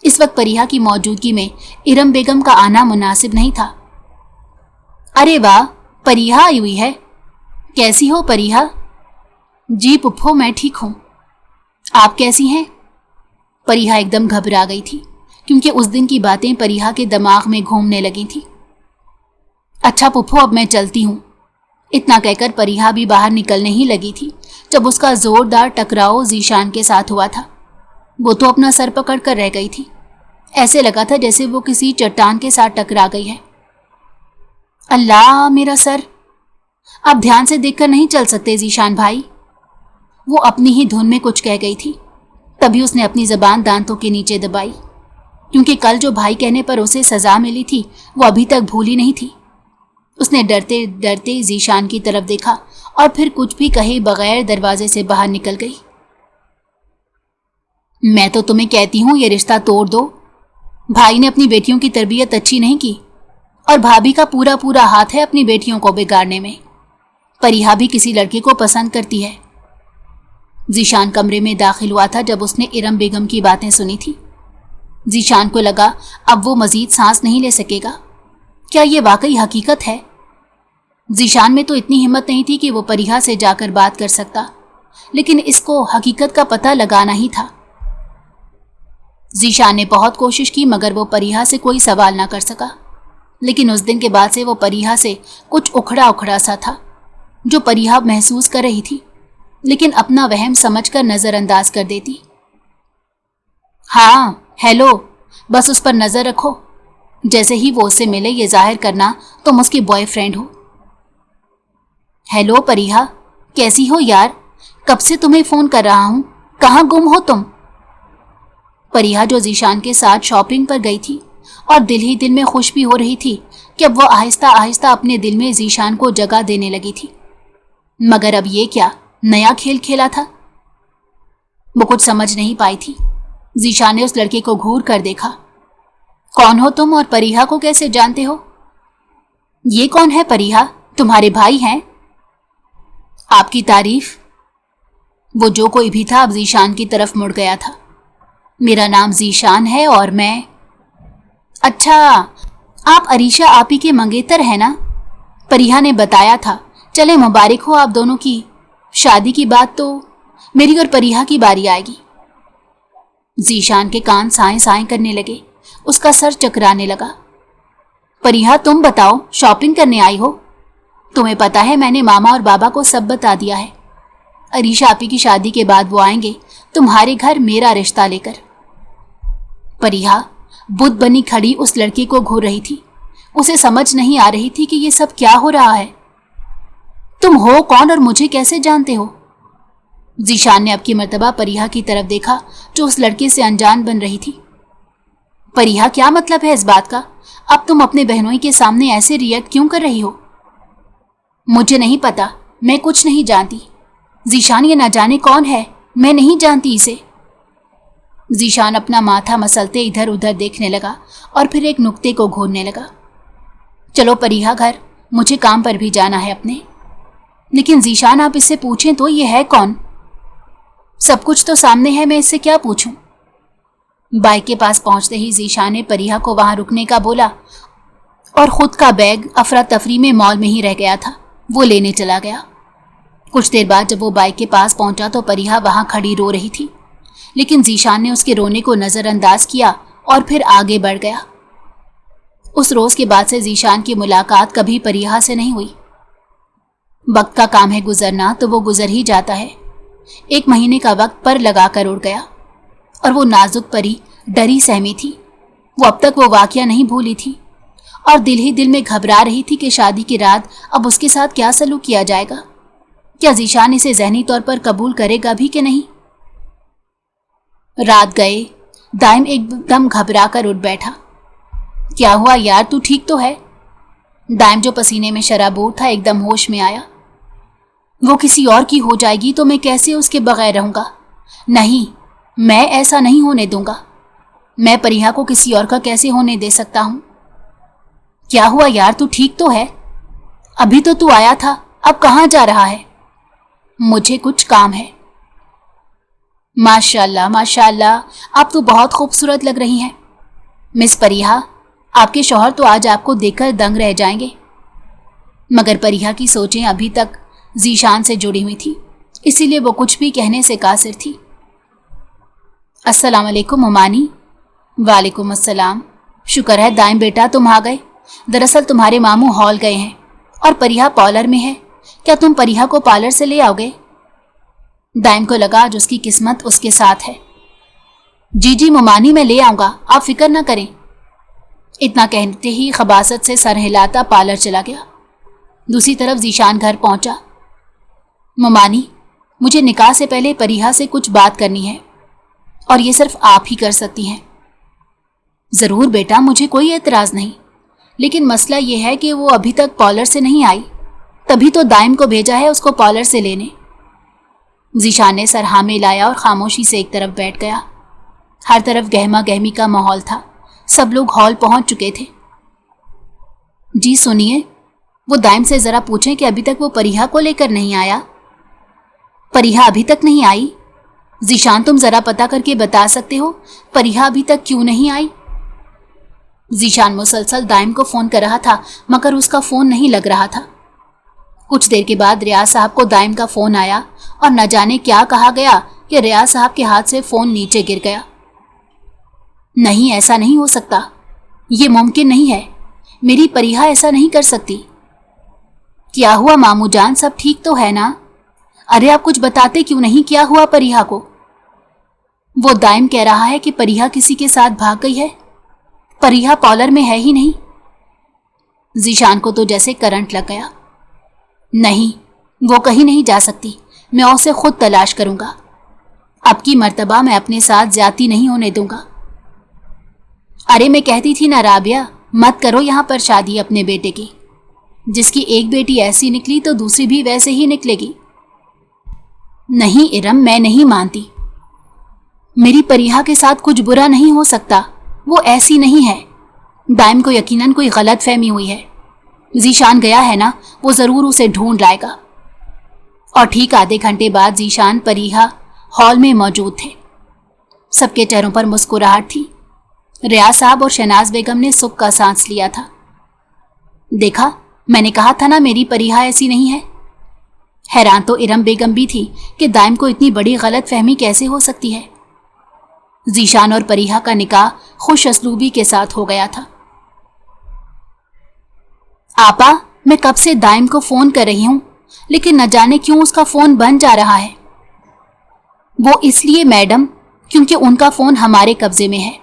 اس وقت پریہا کی موجودگی میں ارم بیگم کا آنا مناسب نہیں تھا۔ ارے واہ، پریہا آئی ہوئی ہے، کیسی ہو پریہا؟ جی پپھو میں ٹھیک ہوں، آپ کیسی ہیں؟ پریہا ایک دم گھبرا گئی تھی کیونکہ اس دن کی باتیں پریہا کے دماغ میں گھومنے لگی تھی۔ अच्छा पुप्पू, अब मैं चलती हूँ। इतना कहकर परिहा भी बाहर निकलने ही लगी थी जब उसका जोरदार टकराव जीशान के साथ हुआ था। वो तो अपना सर पकड़ कर रह गई थी। ऐसे लगा था जैसे वो किसी चट्टान के साथ टकरा गई है। अल्लाह, मेरा सर! आप ध्यान से देखकर नहीं चल सकते जीशान भाई? वो अपनी ही धुन में कुछ कह गई थी। तभी उसने अपनी जबान दांतों के नीचे दबाई, क्योंकि कल जो भाई कहने पर उसे सजा मिली थी वो अभी तक भूली नहीं थी। उसने डरते डरते जीशान की तरफ देखा और फिर कुछ भी कहे बगैर दरवाजे से बाहर निकल गई। मैं तो तुम्हें कहती हूँ ये रिश्ता तोड़ दो। भाई ने अपनी बेटियों की तरबियत अच्छी नहीं की और भाभी का पूरा पूरा हाथ है अपनी बेटियों को बिगाड़ने में। परिहा भी किसी लड़के को पसंद करती है। जीशान कमरे में दाखिल हुआ था जब उसने इरम बेगम की बातें सुनी थी। जीशान को लगा अब वो मजीद सांस नहीं ले सकेगा। क्या ये वाकई हकीकत है? जीशान में तो इतनी हिम्मत नहीं थी कि वो परिहा से जाकर बात कर सकता, लेकिन इसको हकीकत का पता लगाना ही था। जीशान ने बहुत कोशिश की मगर वो परिहा से कोई सवाल ना कर सका। लेकिन उस दिन के बाद से वो परिहा से कुछ उखड़ा उखड़ा सा था, जो परिहा महसूस कर रही थी, लेकिन अपना वहम समझकर नजरअंदाज कर देती। हाँ, हेलो, बस उस पर नजर रखो। जैसे ही वो उससे मिले ये जाहिर करना तुम उसकी बॉयफ्रेंड हो। हेलो परिहा, कैसी हो यार? कब से तुम्हें फोन कर रहा हूं, कहाँ गुम हो तुम? परिहा जो जीशान के साथ शॉपिंग पर गई थी और दिल ही दिल में खुश भी हो रही थी कि अब वो आहिस्ता आहिस्ता अपने दिल में जीशान को जगह देने लगी थी। मगर अब ये क्या नया खेल खेला था? वो कुछ समझ नहीं पाई थी। जीशान ने उस लड़के को घूर कर देखा। कौन हो तुम और परिहा को कैसे जानते हो? ये कौन है परिहा? तुम्हारे भाई हैं? आपकी तारीफ। वो जो कोई भी था अब जीशान की तरफ मुड़ गया था। मेरा नाम जीशान है और मैं... अच्छा, आप अरीशा आपी के मंगेतर हैं ना? परिहा ने बताया था। चले मुबारक हो आप दोनों की शादी की बात तो मेरी और परिहा की बारी आएगी। जीशान के कान साएं साएं करने लगे, उसका सर चकराने लगा। परिहा, तुम बताओ, शॉपिंग करने आई हो? तुम्हें पता है मैंने मामा और बाबा को सब बता दिया है। अरीशा आपी की शादी के बाद वो आएंगे तुम्हारे घर मेरा रिश्ता लेकर। परिहा बुद्ध बनी खड़ी उस लड़के को घूर रही थी। उसे समझ नहीं आ रही थी कि ये सब क्या हो रहा है। तुम हो कौन और मुझे कैसे जानते हो? जीशान ने अब की मर्तबा परिहा की तरफ देखा जो उस लड़के से अनजान बन रही थी। परिहा, क्या मतलब है इस बात का? अब तुम अपने बहनोई के सामने ऐसे रिएक्ट क्यों कर रही हो? मुझे नहीं पता, मैं कुछ नहीं जानती। जीशान ये ना जाने कौन है, मैं नहीं जानती इसे। जीशान अपना माथा मसलते इधर उधर देखने लगा और फिर एक नुक्ते को घूरने लगा। चलो परिहा घर, मुझे काम पर भी जाना है अपने। लेकिन जीशान आप इससे पूछें तो ये है कौन? सब कुछ तो सामने है, मैं इससे क्या पूछूं? बाइक के पास पहुंचते ही जीशान ने परिहा को वहां रुकने का बोला और खुद का बैग अफरा तफरी में मॉल में ही रह गया था, वो लेने चला गया। कुछ देर बाद जब वो बाइक के पास पहुंचा तो परिहा वहां खड़ी रो रही थी, लेकिन जीशान ने उसके रोने को नजरअंदाज किया और फिर आगे बढ़ गया। उस रोज के बाद से जीशान की मुलाकात कभी परिहा से नहीं हुई। वक्त का काम है गुजरना तो वो गुजर ही जाता है। 1 महीने का वक्त पर लगाकर उड़ गया और वो नाजुक परी डरी सहमी थी। वो अब तक वो वाकया नहीं भूली थी और दिल ही दिल में घबरा रही थी कि शादी की रात अब उसके साथ क्या सलूक किया जाएगा। क्या जीशान इसे ज़हनी तौर पर कबूल करेगा भी कि नहीं? रात गए, दाइम एकदम घबरा कर उठ बैठा। क्या हुआ यार, तू ठीक तो है? दाइम जो पसीने में शराबोर था एकदम होश में आया। वो किसी और की हो जाएगी तो मैं कैसे उसके बगैर रहूंगा? नहीं, मैं ऐसा नहीं होने दूंगा। मैं परिहा को किसी और का कैसे होने दे सकता हूं? क्या हुआ यार, तू ठीक तो है? अभी तो तू आया था, अब कहाँ जा रहा है? मुझे कुछ काम है। माशाल्लाह माशाल्लाह, आप तो बहुत खूबसूरत लग रही हैं। मिस परिहा, आपके शौहर तो आज आपको देखकर दंग रह जाएंगे। मगर परिहा की सोचें अभी तक जीशान से जुड़ी हुई थी, इसीलिए वो कुछ भी कहने से कासिर थी। अस्सलाम वालेकुम उमानी। वालेकुम अस्सलाम। शुक्र है दाइम बेटा तुम आ गए, दरअसल तुम्हारे मामू हॉल गए हैं और परिहा पार्लर में है। क्या तुम परिहा को पार्लर से ले आओगे? दाइम को लगा आज उसकी किस्मत उसके साथ है। जी जी मोमानी, मैं ले आऊंगा, आप फिक्र ना करें। इतना कहते ही खबासत से सर हिलाता पार्लर चला गया। दूसरी तरफ जीशान घर पहुंचा। मोमानी, मुझे निकाह से पहले परिहा से कुछ बात करनी है और ये सिर्फ आप ही कर सकती हैं। जरूर बेटा, मुझे कोई एतराज नहीं, लेकिन मसला ये है कि वो अभी तक पार्लर से नहीं आई, तभी तो दाइम को भेजा है उसको पार्लर से लेने। जीशान ने सर हाँ में लाया और खामोशी से एक तरफ बैठ गया। हर तरफ गहमा गहमी का माहौल था। सब लोग हॉल पहुंच चुके थे। जी सुनिए, वो दाइम से जरा पूछें कि अभी तक वो परिहा को लेकर नहीं आया। परिहा अभी तक नहीं आई? जीशान, तुम जरा पता करके बता सकते हो परिहा अभी तक क्यों नहीं आई? जीशान मुसलसल दाइम को फोन कर रहा था मगर उसका फोन नहीं लग रहा था। कुछ देर के बाद रियाज साहब को दाइम का फोन आया और न जाने क्या कहा गया कि रियाज साहब के हाथ से फोन नीचे गिर गया। नहीं, ऐसा नहीं हो सकता, ये मुमकिन नहीं है, मेरी परिहा ऐसा नहीं कर सकती। क्या हुआ मामू जान, सब ठीक तो है ना? अरे आप कुछ बताते क्यों नहीं, क्या हुआ परिहा को? वो दाइम कह रहा है कि परिहा किसी के साथ भाग गई है, परिहा पार्लर में है ही नहीं। जीशान को तो जैसे करंट लग गया। नहीं, वो कहीं नहीं जा सकती, मैं उसे खुद तलाश करूंगा। अब की मर्तबा मैं अपने साथ ज्यादती नहीं होने दूंगा। अरे मैं कहती थी ना राबिया, मत करो यहाँ पर शादी अपने बेटे की। जिसकी एक बेटी ऐसी निकली तो दूसरी भी वैसे ही निकलेगी। नहीं इरम, मैं नहीं मानती। मेरी परिहा के साथ कुछ बुरा नहीं हो सकता, वो ऐसी नहीं है। दाइम को यकीनन कोई गलत फहमी हुई है। जीशान गया है ना, वो जरूर उसे ढूंढ लाएगा। और ठीक आधे घंटे बाद जीशान परिहा हॉल में मौजूद थे। सबके चेहरों पर मुस्कुराहट थी। रियाज साहब और शहनाज बेगम ने सुख का सांस लिया था। देखा, मैंने कहा था ना मेरी परिहा ऐसी नहीं है। हैरान तो इरम बेगम भी थी कि दाइम को इतनी बड़ी गलत फहमी कैसे हो सकती है। जीशान और परिहा का निकाह खुश असलूबी के साथ हो गया था। आपा, मैं कब से दाइम को फोन कर रही हूं, लेकिन न जाने क्यों उसका फोन बंद जा रहा है। वो इसलिए मैडम क्योंकि उनका फोन हमारे कब्जे में है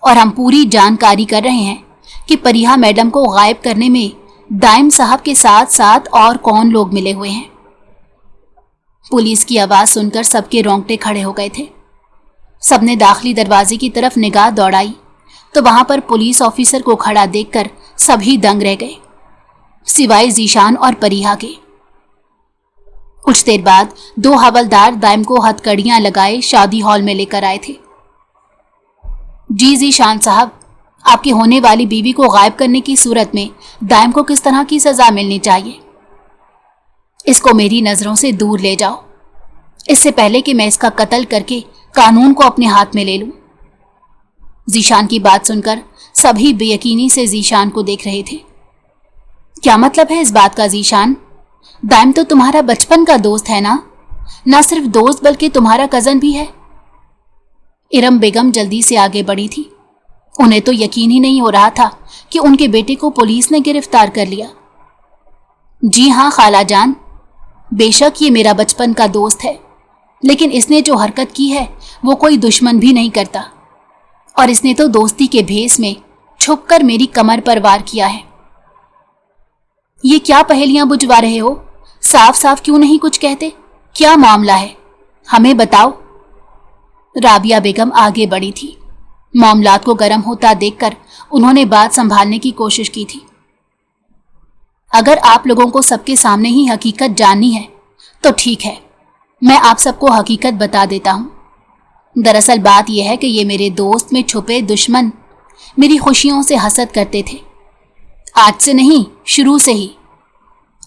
और हम पूरी जानकारी कर रहे हैं कि परिहा मैडम को गायब करने में दाइम साहब के साथ साथ और कौन लोग मिले हुए हैं। पुलिस की आवाज सुनकर सबके रोंगटे खड़े हो गए थे। सबने दाखिली दरवाजे की तरफ निगाह दौड़ाई तो वहां पर पुलिस ऑफिसर को खड़ा देखकर सभी दंग रह गए, सिवाय जीशान और परिहा के। कुछ देर बाद 2 हवलदार दाइम को हथकड़ियां लगाए शादी हॉल में लेकर आए थे। जी जीशान साहब, आपकी होने वाली बीवी को गायब करने की सूरत में दाइम को किस तरह की सजा मिलनी चाहिए? इसको मेरी नजरों से दूर ले जाओ, इससे पहले कि मैं इसका कत्ल करके कानून को अपने हाथ में ले लूं। जीशान की बात सुनकर सभी बेयकीनी से जीशान को देख रहे थे। क्या मतलब है इस बात का जीशान? दाइम तो तुम्हारा बचपन का दोस्त है ना सिर्फ दोस्त बल्कि तुम्हारा कजन भी है। इरम बेगम जल्दी से आगे बढ़ी थी। उन्हें तो यकीन ही नहीं हो रहा था कि उनके बेटे को पुलिस ने गिरफ्तार कर लिया। जी हाँ खाला जान, बेशक ये मेरा बचपन का दोस्त है, लेकिन इसने जो हरकत की है वो कोई दुश्मन भी नहीं करता, और इसने तो दोस्ती के भेस में छुपकर मेरी कमर पर वार किया है। ये क्या पहेलियां बुझवा रहे हो? साफ साफ क्यों नहीं कुछ कहते? क्या मामला है, हमें बताओ। राबिया बेगम आगे बढ़ी थी। मामलात को गर्म होता देखकर उन्होंने बात संभालने की कोशिश की थी। अगर आप लोगों को सबके सामने ही हकीकत जाननी है तो ठीक है, मैं आप सबको हकीकत बता देता हूं। दरअसल बात यह है कि ये मेरे दोस्त में छुपे दुश्मन मेरी खुशियों से हसद करते थे। आज से नहीं, शुरू से ही।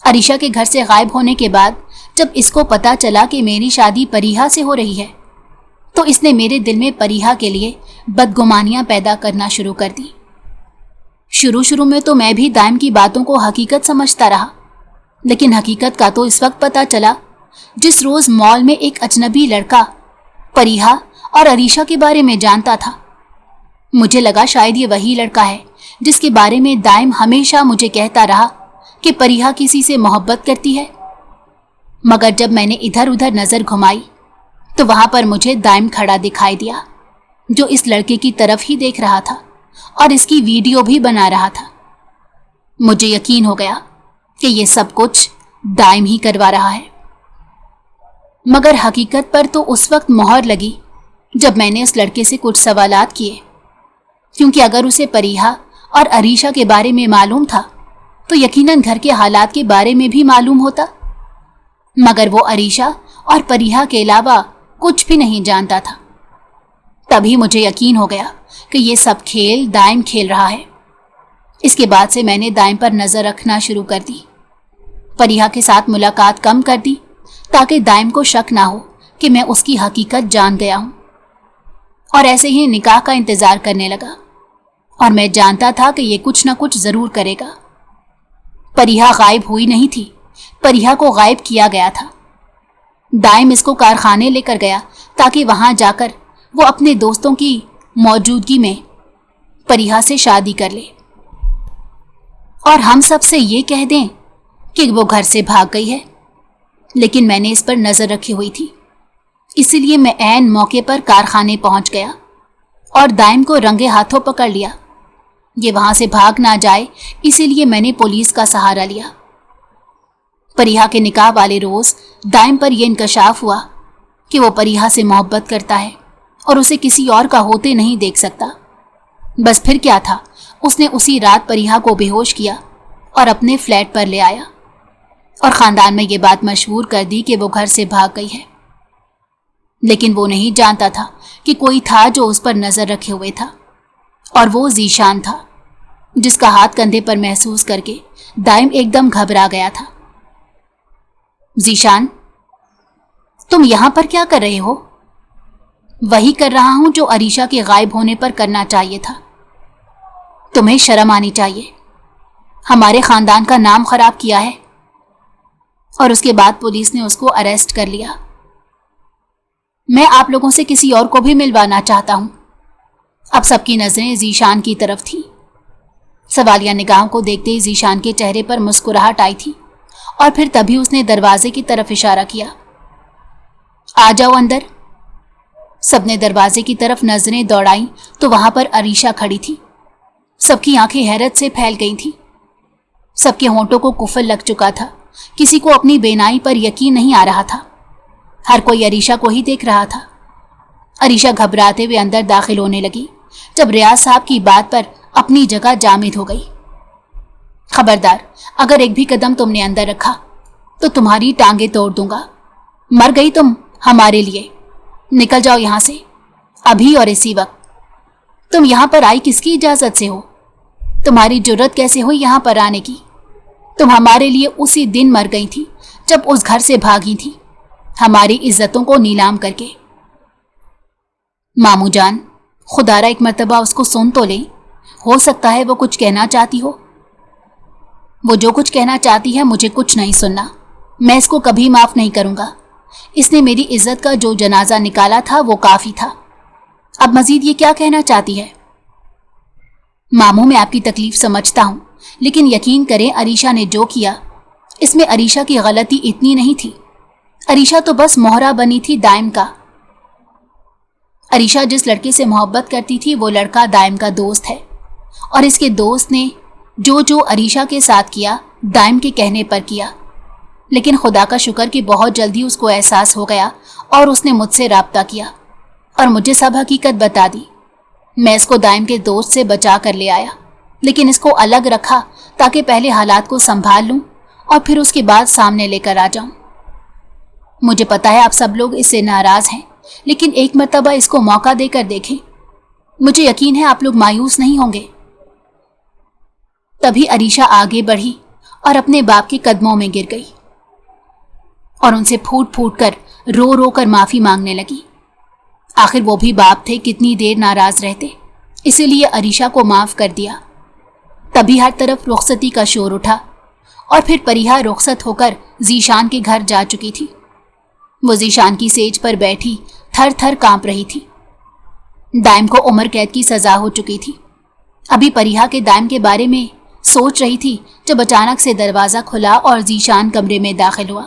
अरीशा के घर से गायब होने के बाद जब इसको पता चला कि मेरी शादी परिहा से हो रही है तो इसने मेरे दिल में परिहा के लिए बदगुमानियां पैदा करना शुरू कर दी। शुरू में तो मैं भी दाइम की बातों को हकीकत समझता रहा, लेकिन हकीकत का तो इस वक्त पता चला जिस रोज मॉल में एक अजनबी लड़का परिहा और अरीशा के बारे में जानता था। मुझे लगा शायद ये वही लड़का है جس کے بارے میں دائم ہمیشہ مجھے کہتا رہا کہ پریہا کسی سے محبت کرتی ہے؟ مگر جب میں نے ادھر ادھر نظر گھمائی تو وہاں پر مجھے دائم کھڑا دکھائی دیا، جو اس لڑکے کی طرف ہی دیکھ رہا تھا اور اس کی ویڈیو بھی بنا رہا تھا۔ مجھے یقین ہو گیا کہ یہ سب کچھ دائم ہی کروا رہا ہے، مگر حقیقت پر تو اس وقت مہر لگی جب میں نے اس لڑکے سے کچھ سوالات کیے، کیونکہ اگر اسے پریہا اور عریشہ کے بارے میں معلوم تھا تو یقیناً گھر کے حالات کے بارے میں بھی معلوم ہوتا، مگر وہ عریشہ اور پریہا کے علاوہ کچھ بھی نہیں جانتا تھا۔ تبھی مجھے یقین ہو گیا کہ یہ سب کھیل دائم کھیل رہا ہے۔ اس کے بعد سے میں نے دائم پر نظر رکھنا شروع کر دی، پریہا کے ساتھ ملاقات کم کر دی تاکہ دائم کو شک نہ ہو کہ میں اس کی حقیقت جان گیا ہوں، اور ایسے ہی نکاح کا انتظار کرنے لگا، اور میں جانتا تھا کہ یہ کچھ نہ کچھ ضرور کرے گا۔ پریہا غائب ہوئی نہیں تھی، پریہا کو غائب کیا گیا تھا۔ دائم اس کو کارخانے لے کر گیا تاکہ وہاں جا کر وہ اپنے دوستوں کی موجودگی میں پریہا سے شادی کر لے، اور ہم سب سے یہ کہہ دیں کہ وہ گھر سے بھاگ گئی ہے۔ لیکن میں نے اس پر نظر رکھی ہوئی تھی، اسی لیے میں عین موقع پر کارخانے پہنچ گیا اور دائم کو رنگے ہاتھوں پکڑ لیا۔ یہ وہاں سے بھاگ نہ جائے اسی لیے میں نے پولیس کا سہارا لیا۔ پریہا کے نکاح والے روز دائم پر یہ انکشاف ہوا کہ وہ پریہا سے محبت کرتا ہے اور اسے کسی اور کا ہوتے نہیں دیکھ سکتا۔ بس پھر کیا تھا، اس نے اسی رات پریہا کو بے ہوش کیا اور اپنے فلیٹ پر لے آیا، اور خاندان میں یہ بات مشہور کر دی کہ وہ گھر سے بھاگ گئی ہے۔ لیکن وہ نہیں جانتا تھا کہ کوئی تھا جو اس پر نظر رکھے ہوئے تھا، اور وہ ذیشان تھا، جس کا ہاتھ کندھے پر محسوس کر کے دائم ایک دم گھبرا گیا تھا۔ ذیشان، تم یہاں پر کیا کر رہے ہو؟ وہی کر رہا ہوں جو عریشہ کے غائب ہونے پر کرنا چاہیے تھا۔ تمہیں شرم آنی چاہیے، ہمارے خاندان کا نام خراب کیا ہے۔ اور اس کے بعد پولیس نے اس کو اریسٹ کر لیا۔ میں آپ لوگوں سے کسی اور کو بھی ملوانا چاہتا ہوں۔ اب سب کی نظریں ذیشان کی طرف تھیں۔ سوالیہ نگاہوں کو دیکھتے ہی ذیشان کے چہرے پر مسکراہٹ آئی تھی، اور پھر تبھی اس نے دروازے کی طرف اشارہ کیا۔ آ جاؤ اندر۔ سب نے دروازے کی طرف نظریں دوڑائیں تو وہاں پر عریشہ کھڑی تھی۔ سب کی آنکھیں حیرت سے پھیل گئی تھیں، سب کے ہونٹوں کو کفل لگ چکا تھا، کسی کو اپنی بینائی پر یقین نہیں آ رہا تھا۔ ہر کوئی عریشہ کو ہی دیکھ رہا تھا۔ عریشہ گھبراتے ہوئے اندر داخل ہونے لگی جب ریاض صاحب کی بات پر اپنی جگہ جامد ہو گئی۔ خبردار، اگر ایک بھی قدم تم نے اندر رکھا تو تمہاری ٹانگیں توڑ دوں گا۔ مر گئی تم ہمارے لیے، نکل جاؤ یہاں سے ابھی اور اسی وقت۔ تم یہاں پر آئی کس کی اجازت سے ہو؟ تمہاری جرت کیسے ہوئی یہاں پر آنے کی؟ تم ہمارے لیے اسی دن مر گئی تھی جب اس گھر سے بھاگی تھی، ہماری عزتوں کو نیلام کر کے۔ مامو جان، خدا را ایک مرتبہ اس کو سن تو لیں، ہو سکتا ہے وہ کچھ کہنا چاہتی ہو۔ وہ جو کچھ کہنا چاہتی ہے مجھے کچھ نہیں سننا، میں اس کو کبھی معاف نہیں کروں گا۔ اس نے میری عزت کا جو جنازہ نکالا تھا وہ کافی تھا، اب مزید یہ کیا کہنا چاہتی ہے؟ ماموں، میں آپ کی تکلیف سمجھتا ہوں، لیکن یقین کریں عریشہ نے جو کیا اس میں عریشہ کی غلطی اتنی نہیں تھی۔ عریشہ تو بس مہرہ بنی تھی دائم کا۔ عریشہ جس لڑکے سے محبت کرتی تھی وہ لڑکا دائم کا دوست ہے، اور اس کے دوست نے جو عریشہ کے ساتھ کیا دائم کے کہنے پر کیا۔ لیکن خدا کا شکر کہ بہت جلدی اس کو احساس ہو گیا اور اس نے مجھ سے رابطہ کیا اور مجھے سب حقیقت بتا دی۔ میں اس کو دائم کے دوست سے بچا کر لے آیا، لیکن اس کو الگ رکھا تاکہ پہلے حالات کو سنبھال لوں اور پھر اس کے بعد سامنے لے کر آ جاؤں۔ مجھے پتا ہے آپ سب لوگ اس سے ناراض ہیں، لیکن ایک مرتبہ اس کو موقع دے کر دیکھیں، مجھے یقین ہے آپ لوگ مایوس نہیں ہوں گے۔ تبھی عریشہ آگے بڑھی اور اپنے باپ کے قدموں میں گر گئی اور ان سے پھوٹ پھوٹ کر رو رو کر معافی مانگنے لگی۔ آخر وہ بھی باپ تھے، کتنی دیر ناراض رہتے، اسی لیے عریشہ کو معاف کر دیا۔ تبھی ہر طرف رخصتی کا شور اٹھا، اور پھر پریہا رخصت ہو کر ذیشان کے گھر جا چکی تھی۔ وہ ذیشان کی سیج پر بیٹھی تھر تھر کانپ رہی تھی۔ دائم کو عمر قید کی سزا ہو چکی تھی، ابھی پریہا کے دائم کے بارے میں سوچ رہی تھی جب اچانک سے دروازہ کھلا اور ذیشان کمرے میں داخل ہوا۔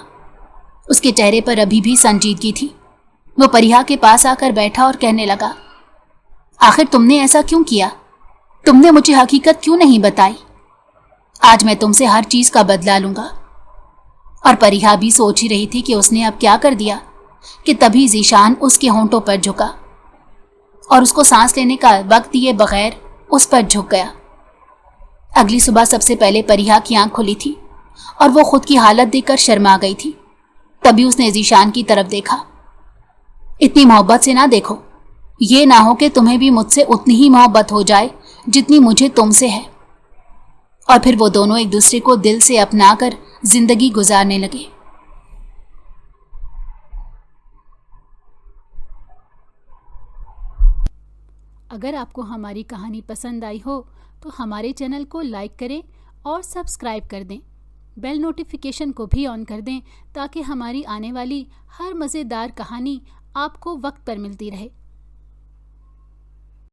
اس کے چہرے پر ابھی بھی سنجیدگی تھی۔ وہ پریہا کے پاس آ کر بیٹھا اور کہنے لگا، آخر تم نے ایسا کیوں کیا؟ تم نے مجھے حقیقت کیوں نہیں بتائی؟ آج میں تم سے ہر چیز کا بدلہ لوں گا۔ اور پریہا بھی سوچ ہی رہی تھی کہ اس نے اب کیا کر دیا کہ تبھی ذیشان اس کے ہونٹوں پر جھکا اور اس کو سانس لینے کا وقت دیے بغیر اس پر جھک گیا۔ اگلی صبح سب سے پہلے پریہا کی آنکھ کھلی تھی اور وہ خود کی حالت دیکھ کر شرما گئی تھی۔ تبھی اس نے ذیشان کی طرف دیکھا۔ اتنی محبت سے نہ دیکھو، یہ نہ ہو کہ تمہیں بھی مجھ سے اتنی ہی محبت ہو جائے جتنی مجھے تم سے ہے۔ اور پھر وہ دونوں ایک دوسرے کو دل سے اپنا کر زندگی گزارنے لگے۔ اگر آپ کو ہماری کہانی پسند آئی ہو تو ہمارے چینل کو لائک کریں اور سبسکرائب کر دیں۔ بیل نوٹیفیکیشن کو بھی آن کر دیں تاکہ ہماری آنے والی ہر مزیدار کہانی آپ کو وقت پر ملتی رہے۔